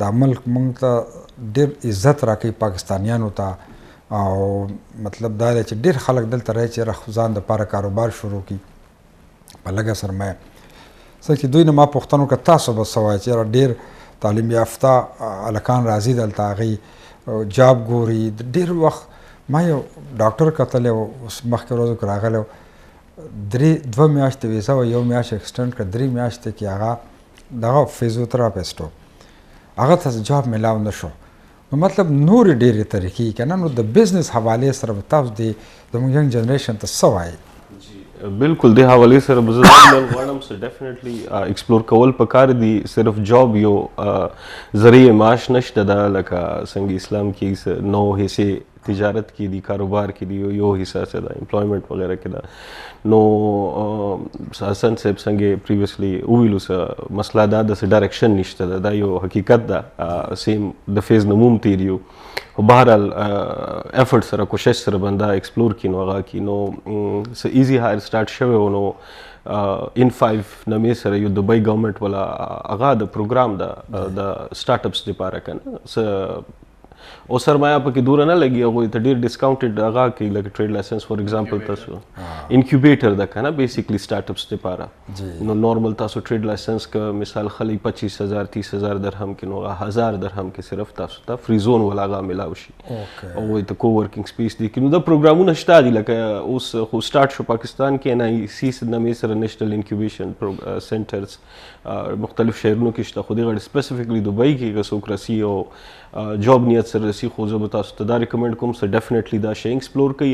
دا ملک موږ ته ډېر عزت راکوي پاکستانیانو ته او مطلب دا دی چې ډېر خلک دلته رهي چې ځان دپاره کاروبار شروع کړي په لږه سرمایه څه چې دوی نه ما پوښتنه وکړه تاسو به څه وایئ چې یاره ډېر تعلیم یافته هلکان راځي دلته هغوی جاب ګوري ډېر وخت ما یو ډاکټر کتلی و اوس مخکې ورځو کې راغلی و 2 میاشتې ویزه وه 1 میاشت اکسټنډ کړه 3 میاشتې کې هغه دغه فیزیوتراپسټ و هغه ته جاب میلاو نه شو نو مطلب نورې ډېرې طریقې که نه نو د بزنس حوالې سره به تاسو د زموږ ینګ جنریشن ته څه وایي بالکل د حوالې سره به زه غواړم چې ډیفینیټلی ایکسپلور کول پکار دي صرف جاب یو ذریعه معاش نشته دا لکه څنګه اسلام کې نو حصے تجارت کې دي کاروبار کې دي یو حصہ څه ده امپلایمنٹ وغیرہ کې ده نو حسن صاحب څنګه پریویسلی ویلو څه مسله دا د ډایرکشن نشته دا یو حقیقت ده سیم د فیز نموم تیریو بهرحال ایفورت سره کوشش سره بنده ایکسپلور کینو هغه کینو څه ایزی هایر سٹارټ شوی و نو ان 5 نمې سره یو دبئی ګورنمنت ولا هغه د پروګرام د سٹارټ اپس لپاره کنه څه او سرمایه پکې دور نه لګي هغوی ته ډېر ډسکاونټډ هغه کوي لکه ټریډ لایسنس فار ایگزامپل تاسو انکیوبیټر ده که نه بیسیکلی سٹارټ اپس دپاره نو نارمل تاسو ټریډ لایسنس که مثال خلی 25,000 30,000 درهم کې نو هغه 1000 درهم کې صرف تاسو ته فری زون ولا هغه میلاو شي هغوی ته کو ورکینګ سپیس دي نو دا پروګرامونه شته دي لکه اوس خو سٹارټ شو پاکستان کې NIC نمې سره نیشنل انکیوبیشن سنټرز مختلف شهرونو کې شته خو دغه سپیسیفیکلی دوبۍ کې که څوک راسي او جاب نیت سره رسی خو زه به تاسو ته دا ریکمنډ کوم چې ډیفینیټلی دا شی ایکسپلور کړئ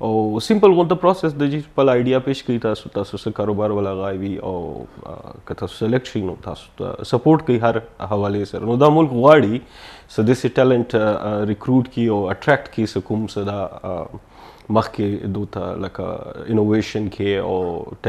او سمپل غونته پروسس د جی خپل آیډیا پیش کړئ تاسو څه کاروبار ولا غایوي او که تاسو سلیکټ شئ نو تاسو ته سپورټ کوي هر حوالې سره نو دا ملک غواړي څه داسې ټیلنټ ریکروټ کړي او اټریکټ کړي څه کوم څه دا مخکې دوته لکه انوویشن کې او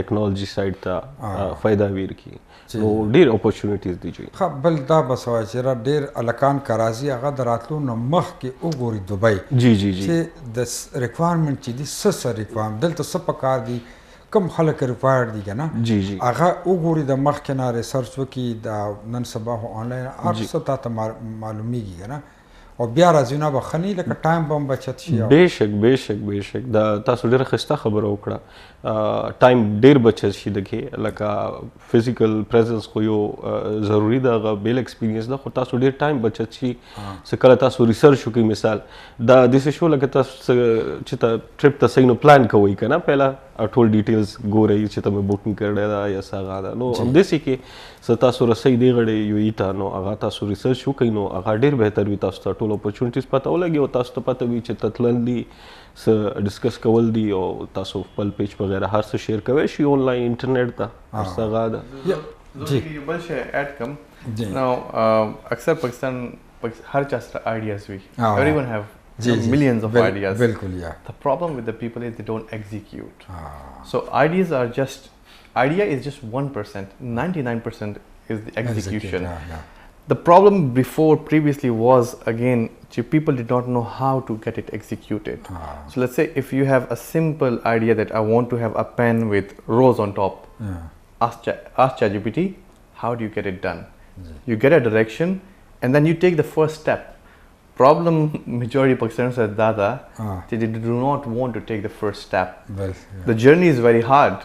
ټیکنالوژي سایډ ته فایده ویر کړي نو ډېر اپورچونیټیز دي جوړ ښه بل دا بس وایي چې ډېر هلکان که راځي هغه د راتلو نه مخکې وګوري دوبۍ جی جی جی چې د ریکوایرمنټ چې دي څه ریکوایرمنټ دلته څه پکار دي کوم خلک ریکوایرډ دي که نه جی جی هغه وګوري د مخکې نه ریسرچ وکړي د نن سبا خو آنلاین هر څه تا ته معلومیږي که نه او بیا راځي نه به ښه نه لکه ټایم به هم بچت شي بېشک دا تاسو ډېره ښایسته خبره وکړه ټایم ډېر بچت شي دکې لکه فزیکل پریزنس خو یو ضروري ده هغه بیل ایکسپیرینس ده خو تاسو ډېر ټایم بچت شي څه کله تاسو ریسرچ وکړئ مثال دا داسې شو لکه تاسو چې ته ټرپ ته صحیح نو پلان کوئ که نه پهله ټول ډیټیلز ګورئ چې ته مې بوکینګ کړی ده یا څه هغه ده نو همداسې کې څه تاسو رسئ دې غړې یو ای ته نو هغه تاسو ریسرچ وکړئ نو هغه ډېر بهتر وي تاسو ته ټول اپورچونټیز پته ولګي او تاسو ته پته وي چې ته تلل دي څه ډسکس کول دي او تاسو خپل پیج وغیره هر څه شیر کوئ شي آنلاین انټرنیټ ته هر څه هغه ده جی بل شی ایڈ کم نو اکثر پاکستان ہر چا سره ideas وي everyone have millions of ideas بالکل یا the problem with the people is they don't execute so ideas are just idea is just 1% 99% is the execution the problem previously was again people did not know how to get it executed so let's say if you have a simple idea that I want to have a pen with rose on top ask ChatGPT how do you get it done you get a direction and then you take the first step problem majority Pakistanis are dada they do not want to take the first step the journey is very hard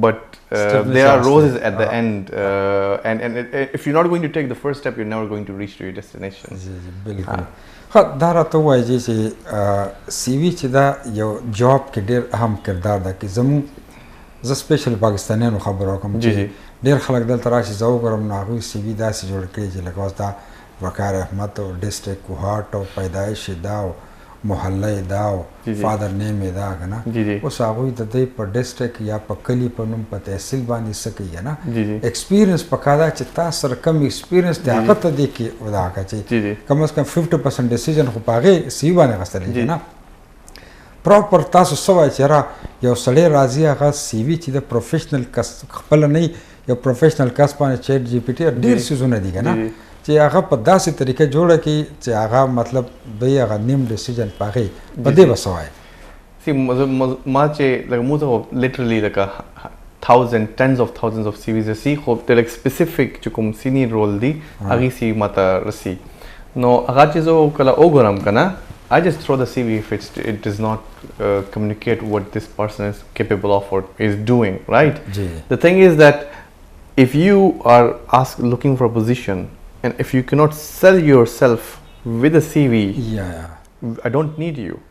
but there are roses at the end and if you're not going to take the first step you're never going to reach to your destination بالکل ها دا راته وایي چې سی وی چې دا یو جاب کې ډېر اهم کردار ده کې زموږ زه سپیشل پاکستانیانو خبرو کوم ډېر خلک دلته راشي زه وګورم نو هغوی سی وي داسې جوړ کړي چې لکه اوس دا وقار احمد او ډسټرک کوهاټ او پیدایش دا او محله دا او فادر نیم دا کنه اوس هغوی د دې په ډسټرک یا په کلی په نوم په تحصیل باندې څه کوي نه ایکسپیرینس پکار ده چې تاسو سره کم ایکسپیرینس دی هغه ته دی کې ودا چې کم از کم 50% ډیسیژن خو په هغې سی باندې اخیستلی دی نه پراپر تاسو څه وایي چې را یو سړی راځي هغه سی وي چې د پروفیشنل کس خپله نه یو پروفیشنل کس باندې چیټ جی پی ټي ډېر څیزونه دي که نه چې هغه په داسې طریقه جوړه کړي چې هغه مطلب دوی هغه نیم ډیسیژن په هغې په دې به څه وایي ما چې لکه موږ ته لټرلی لکه tens of thousands of CVs رسي خو د لکه سپیسیفیک چې کوم سینیر رول دی هغې سی ما ته رسي نو هغه چې زه کله وګورم که نه I just throw the CV if it does not communicate what this person is capable of or is doing, right? The thing is that if you are looking for a position and if you cannot sell yourself with a CV, I don't need you.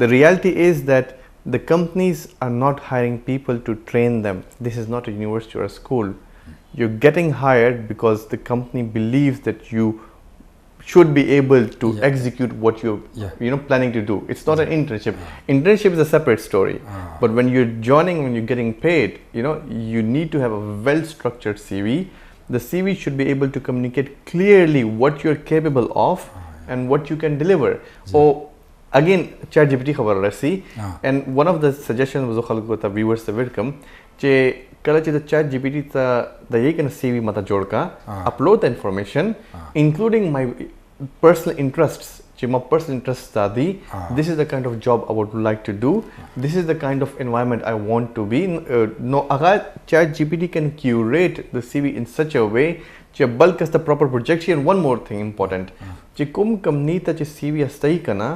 The reality is that the companies are not hiring people to train them. This is not a university or a school. You're getting hired because the company believes that you should be able to execute what you're planning to do. It's not an internship. Internship is a separate story. But when you're joining, when you're getting paid, you need to have a well-structured CV. The CV should be able to communicate clearly what you're capable of and what you can deliver. So again, ChatGPT khabar rasi and one of the suggestions was khalq ko ta viewers se welcome che kala che ChatGPT ta the ye kana CV mata jod ka upload the information including my personal interests che my personal interests are this is the kind of job I would like to do, this is the kind of environment I want to be no agar ChatGPT can curate the CV in such a way che bulk as the proper projection. One more thing important che kum company ta che CV astai kana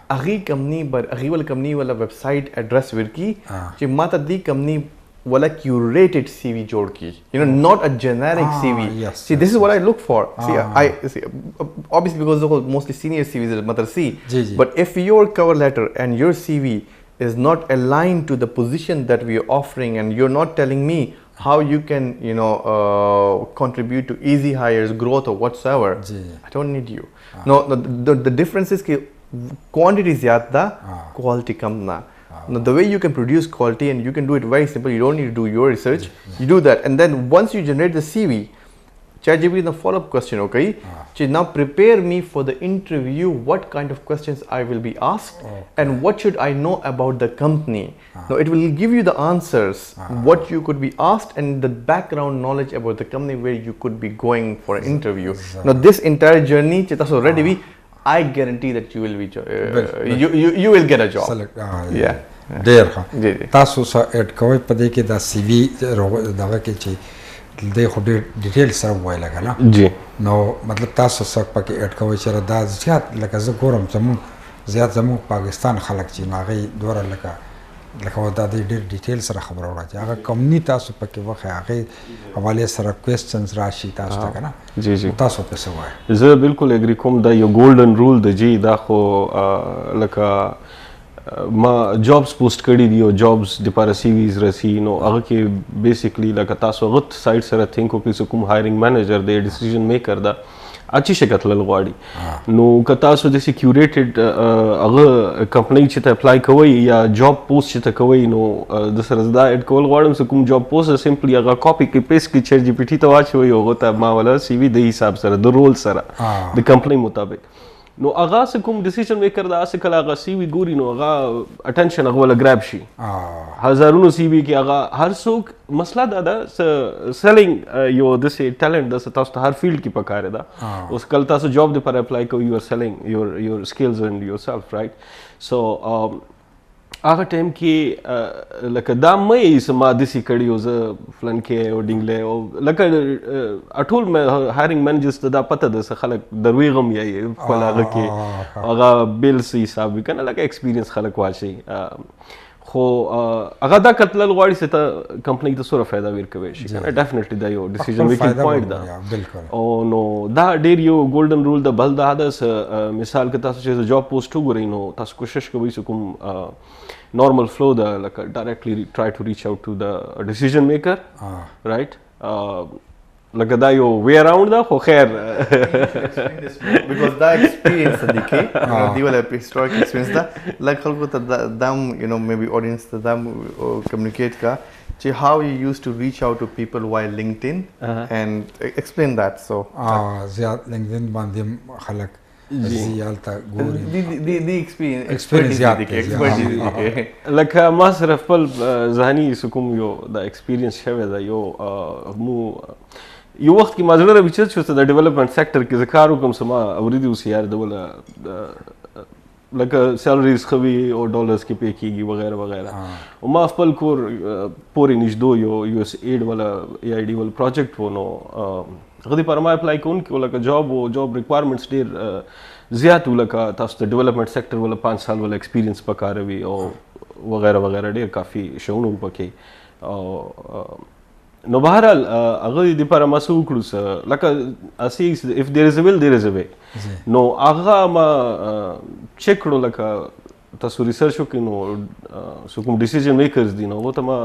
agi company bar agi wal company wala website address virki che mata di company wala curated CV jod ki not a generic CV. See, this is what I look for. See, I see, obviously because the mostly senior CVs matter see but if your cover letter and your CV is not aligned to the position that we are offering and you're not telling me how you can contribute to eZhire's growth or whatsoever, I don't need you. No, the difference is ki quantity zyada quality kam na. Now, the way you can produce quality and you can do it very simple, you don't need to do your research, you do that and then once you generate the CV, ChatGPT the follow-up question, okay? Now prepare me for the interview, what kind of questions I will be asked and what should I know about the company. Now it will give you the answers, what you could be asked and the background knowledge about the company where you could be going for an interview. Now this entire journey, so ready I guarantee that you will be you will get a job. ډېر ښه تاسو څه اډ کوئ په دې کې دا سی وي دغه کې چې دی خو ډېر ډیټیل سره وویله که نه نو مطلب تاسو څه پکې اډ کوئ چې دا زیات لکه زه ګورم زموږ پاکستان خلک چې نو هغې دومره لکه دا دی ډېر ډیټیل سره خبره وکړه چې هغه کمپني تاسو پکې وښیه هغې حوالې سره کوېسچنز راشي تاسو ته که نه تاسو پرې څه وایئ زه بالکل اګري کوم دا یو ګولډن رول د جی دا خو لکه ما جابس پوسټ کړي دي او جابس لپاره سی ویز رسی نو هغه کې بیسیکلی لکه تاسو غت سایت سره تھینک او کې کوم هایرینګ مینیجر دی ډیسیژن میکر دا اچھی شکل لغواړي نو که تاسو د سکیوریټډ هغه کمپنی چې ته اپلای کوئ یا جاب پوسټ چې ته کوئ نو د سره دا اډ کول غواړم چې کوم جاب پوسټ سمپلی هغه کاپی کې پیسټ کې چیټ جی پی ټی ته واچوي هغه ته ما ولا سی وی د حساب سره د رول سره د کمپنی مطابق نو هغه څه کوم ډیسیژن میکر دا څه کله هغه سی وی ګوري نو هغه اټینشن هغه ولا ګراب شي هزارونو سی وی کې هغه هر څوک مسله دا ده سیلینګ یو د سي ټیلنټ د تاسو ته هر فیلډ کې پکاره ده اوس کله تاسو جاب د پر اپلای کوئ یو ار سیلینګ یور سکلز اینڈ یور سیلف رائټ سو هغه ټایم کې لکه دا مې سما دسی کړي او زه فلن کې او ډینګله او لکه اټول مې هایرینګ مینیجرز ته دا پته ده چې خلک درویغم یې فلاغه کې هغه بیل سي حساب کنه لکه ایکسپیرینس خلک واچي خو هغه دا کتل غواړي چې ته کمپنی ته سره فائدہ ورکوي شي کنه ډیفینټلی دا یو ډیسیژن میکینګ پوینټ ده او نو دا ډیر یو ګولډن رول د بل دا ده مثال که تاسو چې جاب پوسټ وګورئ نو تاسو کوشش کوئ چې کوم نورمال فلو ده لکه ډایرکټلی ټرای ټو ریچ اوټ ټو د ډیسیژن میکر رائټ لکه دا یو وی اراوند ده خو خیر because دا experience د کې دی ولا historic experience دا لکه خلکو ته دم maybe audience ته دم communicate کا چې how you used to reach out to people via LinkedIn and explain that so زیات LinkedIn باندې خلک زیالته ګوري دی experience زیات دی لکه ما سره خپل ذهني کوم یو دا experience شوی دا یو مو یو وخت کې ما زړه راوچت شو چې د ډیولپمنٹ سیکټر کې زه کار وکم سما اوریدي اوس یار د ولا لکه سیلریز خوي او ډالرز کې پی کیږي وغیرہ وغیرہ او ما خپل کور پورې نشدو یو اس ایډ ولا ای آی ډی ول پروجیکټ ونو غدي پر ما اپلای کوم کې لکه جاب او جاب ریکوایرمنټس ډیر زیات ولکه تاسو د ډیولپمنٹ سیکټر ولا 5 سال ولا ایکسپیرینس پکاروي او وغیرہ وغیرہ ډیر کافي شونو پکې او نو بهرحال هغه د پر مسو کړو لکه اسی if there is a will there is a way نو هغه ما چیک کړو لکه تاسو ریسرچ وکړئ نو سو کوم ډیسیژن میکرز دي نو ته ما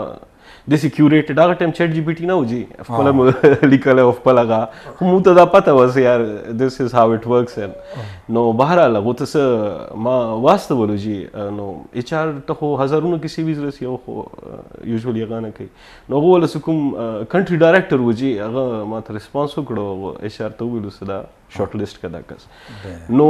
د سکیوریټډ هغه ټایم چیټ جی پی ټی نه وځي خپل لیکل او خپل هغه خو مو ته دا پته وس یار this is how it works نو بهرحال هغه ته ما واسطه ولوجي نو ایچ آر ته خو هزارونو کې سی ویز رسی او خو یوزولي هغه نه کوي نو هغه ول کوم کنټری ډایریکټر وځي هغه ما ته ریسپانس وکړو ایچ آر ته ویلو صدا شارټ لیست کدا کس نو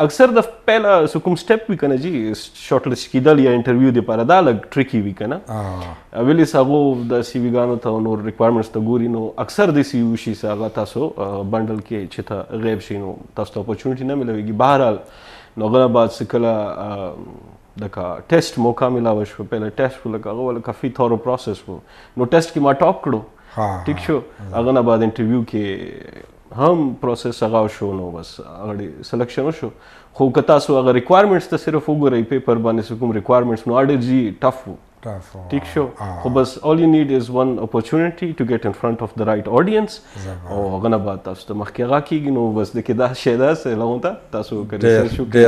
اکثر د پهلا سو کوم سټپ وی کنه جی شارټ لیست کیدل یا انټرویو دی پر دا لګ ټریکی وی کنه ویلی ساغو د سی وی غانو ته نو ریکوایرمنټس ته ګوري نو اکثر د سی یو شي ساغه تاسو بندل کې چې ته غیب شي نو تاسو ته اپورچونټی نه ملويږي بهرحال نو غره بعد سکلا دکا ټیسټ موقع ملاوي شو پهله ټیسټ ولګه ولا کافي ثورو پروسس وو نو ټیسټ کې ما ټاپ کړو ټیک شو هغه نه بعد انټرویو کې هم پروسس هغه شو نو بس هغه سلیکشن شو خو که تاسو هغه ریکوایرمنټس ته صرف وګورئ پیپر باندې کوم ریکوایرمنټس نو اډر جی ټف ٹھیک شو خو بس all you need is one opportunity to get in front of the right audience او غنه بعد تاسو ته مخکې هغه کیږي نو بس د کې دا شیدا سه لغونته تاسو کوي شو کې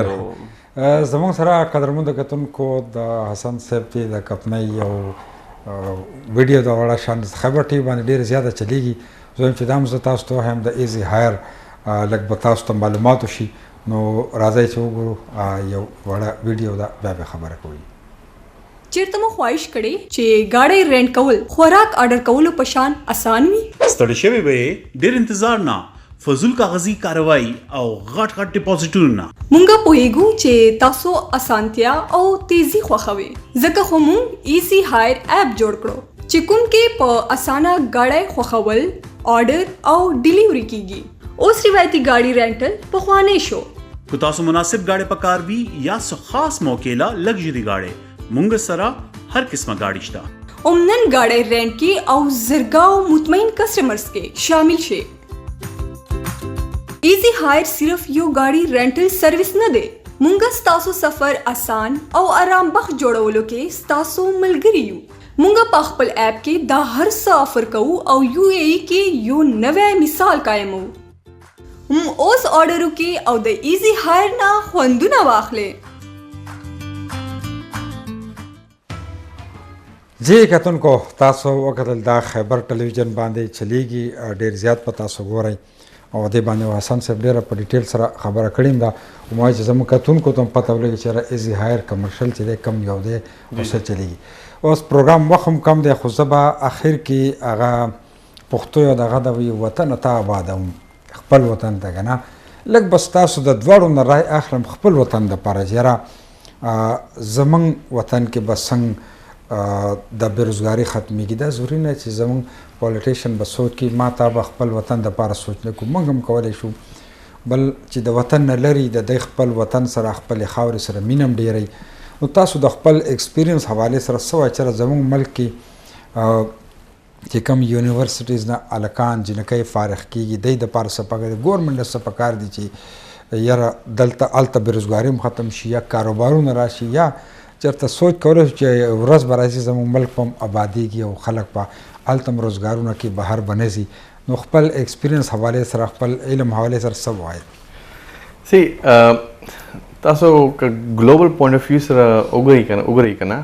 زموږ سره قدرمن د کتونکو د حسن صاحب ته د کپنۍ یو ویډیو دا وړه شان خبر ټي باندې ډیر زیاته چلیږي زه چې دا مزه تاسو ته هم د eZhire لکه به تاسو ته معلومات شي نو راځي چې وګورو یو وړه ویډیو دا به خبره کوي چیرته مو خواهش کړي چې گاډي رینټ کول خوراک آرډر کولو په شان آسان وي ستړي شوی به ډیر انتظار نه فضول کاغذي کاروایی او غټ غټ ډیپوزیټونه مونږه پوهیږو چې تاسو اسانتیا او تیزی خوښوي ځکه خو مونږ eZhire اپ جوړ کړو چې کوم کې په اسانه گاډي خوښول آرډر او ډیلیوري کیږي اوس روایتي گاډي رینټل په خوانه شو کو تاسو مناسب گاډي پکار وی یا څه خاص موقع لا لگژری گاډي مونږ سره هر قسمه گاډي شته اومنن گاډي رینټ کې او زرګاو مطمئن کسٹمرز کې شامل شي eZhire صرف یو گاډي رینټل سروس نه دی مونږ ستاسو سفر آسان او آرام بخش جوړولو کې ستاسو ملګری یو مونږ په خپل اپ کې دا هر څه افر کوو او یو ای کې یو نوې مثال قائمو اوس آرډر وکي او د eZhire نه خوندونه واخلې جی کتونکو تاسو وکتل دا خیبر ټلویزیون باندې چلیږي ډیر زیات په تاسو ګورئ او دې باندې حسن صاحب ډیره په ډیټیل سره خبره کړې ده او ما چې زموږ کتونکو ته پته ولګي چې eZhire کمرشل چې دی کم یو دی اوس چلیږي اوس پروګرام وخت هم کم دی خو زه به اخر کې هغه پښتو یو دغه د وطن ته آبادوم خپل وطن ته که نه لږ بس تاسو د دواړو نه رای اخلم خپل وطن دپاره چې یاره زموږ وطن کې به څنګه د بیروزګاري ختمیږي دا ضروري نه چې زموږ پولیټیشن به سوچ کړي ما تا به خپل وطن دپاره سوچ نه کوو موږ هم کولی شو بل چې د وطن نه لري د دی خپل وطن سره خپلې خاورې سره مینه هم ډېروي نو تاسو د خپل ایکسپیرینس حوالې سره څه وایي چېرې زموږ ملک کې چې کوم یونیورسټیز نه هلکان جنکۍ فارغ کېږي دی دپاره څه پکار دي ګورمنټ له څه پکار دي چې یاره دلته هلته بېروزګاري هم ختم شي یا کاروبارونه راشي یا چېرته سوچ کولی شو چې ورځ به راځي زموږ ملک به هم ابادېږي او خلک به هلته هم روزګارونه کې بهر به نه ځي نو خپل ایکسپیرینس حوالې سره خپل علم حوالې سره څه ووایي سی تاسو که ګلوبل پوینټ اف ویو سره وګورئ که نه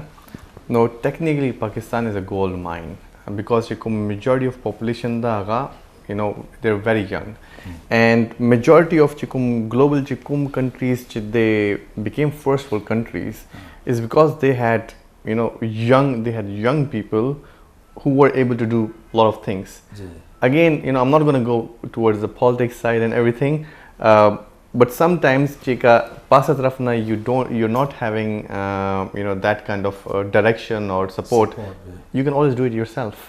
نو ټیکنیکلی پاکستان از ا ګولډ ماین بیکاز چې کوم میجورټي اف پاپولیشن ده هغه they're very young and majority of chikum global chikum countries they became first world countries is because they had young people who were able to do a lot of things. Again, I'm not going to go towards the politics side and everything, but sometimes chika pasa tarafna you're not having that kind of direction or support. You can always do it yourself.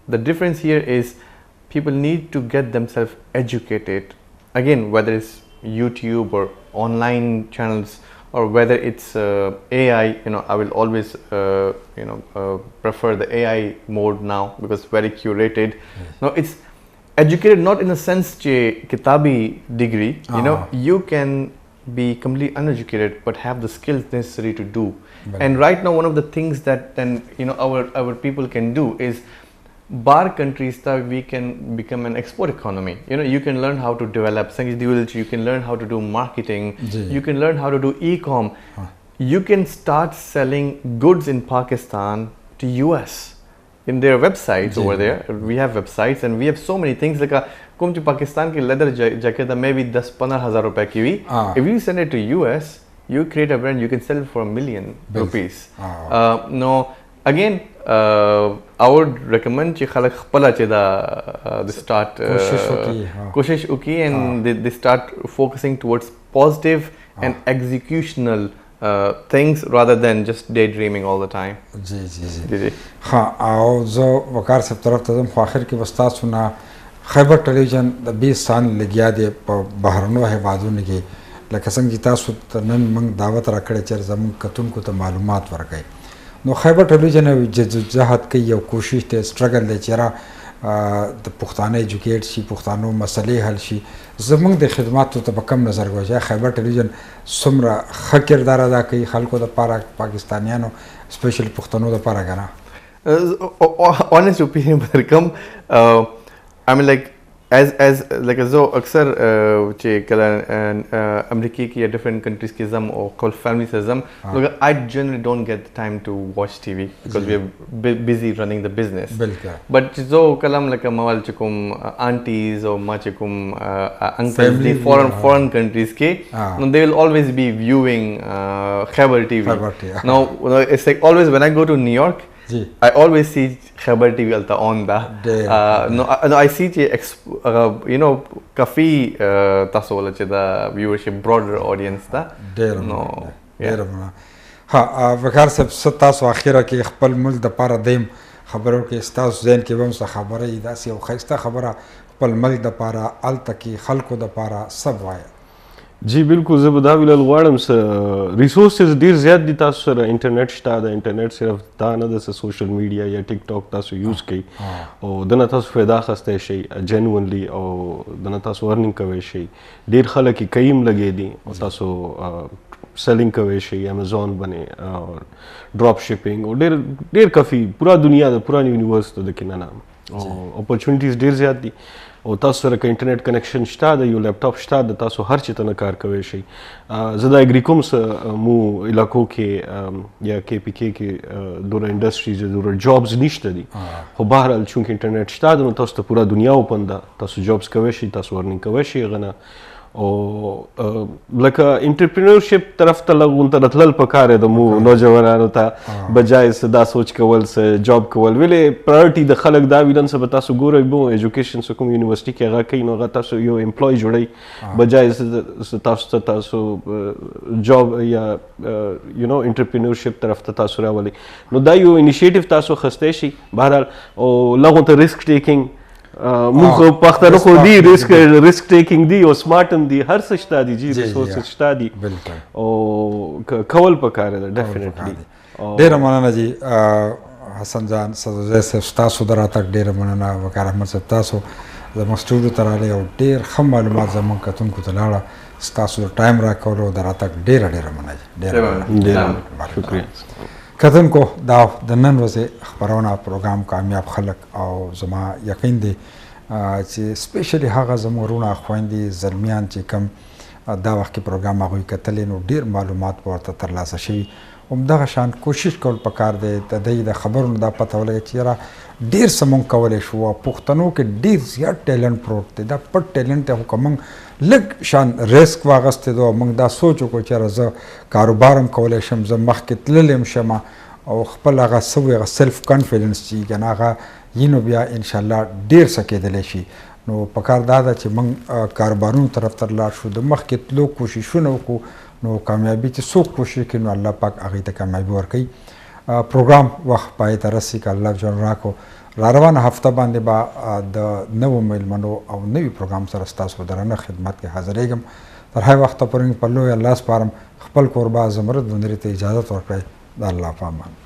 The difference here is people need to get themselves educated. Again, whether it's YouTube or online channels or whether it's AI, I will always prefer the AI mode now because it's very curated. Now it's educated not in the sense che kitabi degree, you can be completely uneducated but have the skills necessary to do. And right now one of the things that then our people can do is bar countries that we can become an export economy. You can learn how to develop you can learn how to do marketing, you can learn how to do e-com. You can start selling goods in Pakistan to US in their websites over there. We have websites and we have so many things like kum to Pakistan ki leather jacket maybe 10-15,000 rupees ki bhi. If you send it to US, you create a brand, you can sell it for $1 million rupees. No, again I would recommend چې خلک خپله چې د start کوشش وکړي and they start focusing towards positive and executional things rather than just daydreaming all the time. جی ها او زه وقار صاحب طرف ته ځم خو آخر کې بس تاسو نه خیبر ټلویزیون د 20 سال لګیا دی په بهرنیو هیوادونو کې لکه څنګه چې تاسو ته نن موږ دعوت راکړی چې زموږ کتونکو ته معلومات ورکړئ نو خیبر ټلویزیون جدوجہد کوي یو کوشش دی سټرګل دی چې د پښتانه ایجوکیټ شي پښتانو مسلې حل شي زموږ د خدماتو ته په کم نظر ګوري خیبر ټلویزیون څومره ښه کردار ادا کوي خلکو دپاره پاکستانیانو سپیشل پښتنو دپاره که نه honest opinion درکم I mean like as like as though اکثر چې کله امریکې کې یا different countries کې زم او خپل family سره زم I generally don't get the time to watch TV because we are busy running the business. But چې زه کله لکه موال چې کوم aunties او ما چې کوم uncles دی foreign countries کې they will always be viewing Khyber TV. Now it's like always when I go to New York I always see Khyber TV alta on da. No, I see kafi taso wala che da viewership broader audience da. No. ها وقار صاحب ستاسو اخیره کې خپل ملک د پاره دیم خبرو کې ستاسو ذهن کې هم څه خبره ای داسې یو ښایسته خبره خپل ملک د پاره هلته کې خلکو د پاره څه وایه جی بالکل زه به دا ویل غواړم ریسورسز ډېر زیات دي تاسو سره انټرنیټ شته د انټرنیټ صرف دا نه ده چې سوشل میډیا یا ټیک ټاک تاسو یوز کوئ او دنه تاسو فایده اخیستی شئ جینونلی او دنه تاسو ارنینګ کوی شئ ډېر خلک یې کوي هم لګې دي او تاسو سیلینګ کوی شئ امیزون باندې ډراپ شپینګ او ډېر کافي پورا دنیا د پورا یونیورس ته د کې نه او اپورچونیټیز ډېر زیات دي او تاسو سره که انټرنیټ کنیکشن شته د یو لیپټاپ شته د تاسو هر چېرته نه کار کوی شئ. زه دا اګري کوم څه مو علاقو کې یا کې پی کې دوره انډسټریز دوره جابز نشته دي خو بهرحال چونکې انټرنیټ شته نو تاسو ته پوره دنیا اوپن ده تاسو جابز کوی شئ تاسو ارنینګ کوی شئ هغه نه او لکه انټرپرینورشپ طرف ته لږ تلل پکار دی د مو نوجوانانو ته بجای څه دا سوچ کول څه جاب کول ولې پرایورټي د خلک دا وي نن سبا تاسو ګورئ مو ایجوکیشن څه کوم یونیورسټي کې هغه کوي نو هغه تاسو یو امپلوی جوړئ بجای تاسو جاب یا یو نو انټرپرینورشپ طرف ته تاسو راولئ نو دا یو انیشیټیو تاسو اخیستی شئ بهرحال او لږ ته ریسک ټیکینګ موږ پښتانه خو دی ریسک ټیکینګ دی او سمارټ هم دی هر څه شته دي جی ریسورسز شته دي او کول پکار دی ډیفینیټلی. ډیره مننه جی حسن جان سدوزی صاحب تاسو د راتګ ډیره مننه وقار احمد صاحب تاسو زموږ سټوډیو ته راغلئ او ډیر ښه معلومات زموږ کتونکو ته لاړه ستاسو د ټایم راکولو د راتګ ډیره مننه جی ډیره شکریہ. کتونکو دا د نن ورځې خپرونه پروګرام کامیاب خلک او زما یقین دی چې سپیشلی هغه زموږ وروڼه خویندې زلمیان چې کوم دا وخت کې پروګرام هغوی کتلی نو ډیر معلومات به ورته ترلاسه شوي همدغه شان کوشش کول پکار دی د دوی د خبرونو دا پته ولګي چې یاره ډیر څه مونږ کولی شو او پښتنو کې ډیر زیات ټیلنټ پروت دی دا پټ ټیلنټ دی خو که مونږ لږ شان ریسک واغستی دو مونږ دا سوچ وکړو چې یاره زه کاروبار هم کولی شم زه مخکې تللی هم شم او خپل هغه څه وي هغه سیلف کانفیډنس چې که نه هغه یي نو بیا انشاءالله ډیر څه کیدلی شي نو پکار دا ده چې موږ کاروبارونو طرف ته لاړ شو د مخکې تلو کوششونه وکړو نو کامیابي چې څوک کوشش کوي نو الله پاک هغې ته کامیابي ورکوي. پروګرام وخت پای ته رسي که الله جل راکو را روانه هفته باندې به د نوو میلمنو او نوي پروګرام سره ستاسو درنه خدمت کې حاضرېږم. تر هغې وخته پورې په لوی الله سپارم خپل کوربه زمرد بنري ته اجازت ورکړئ. د الله په امان.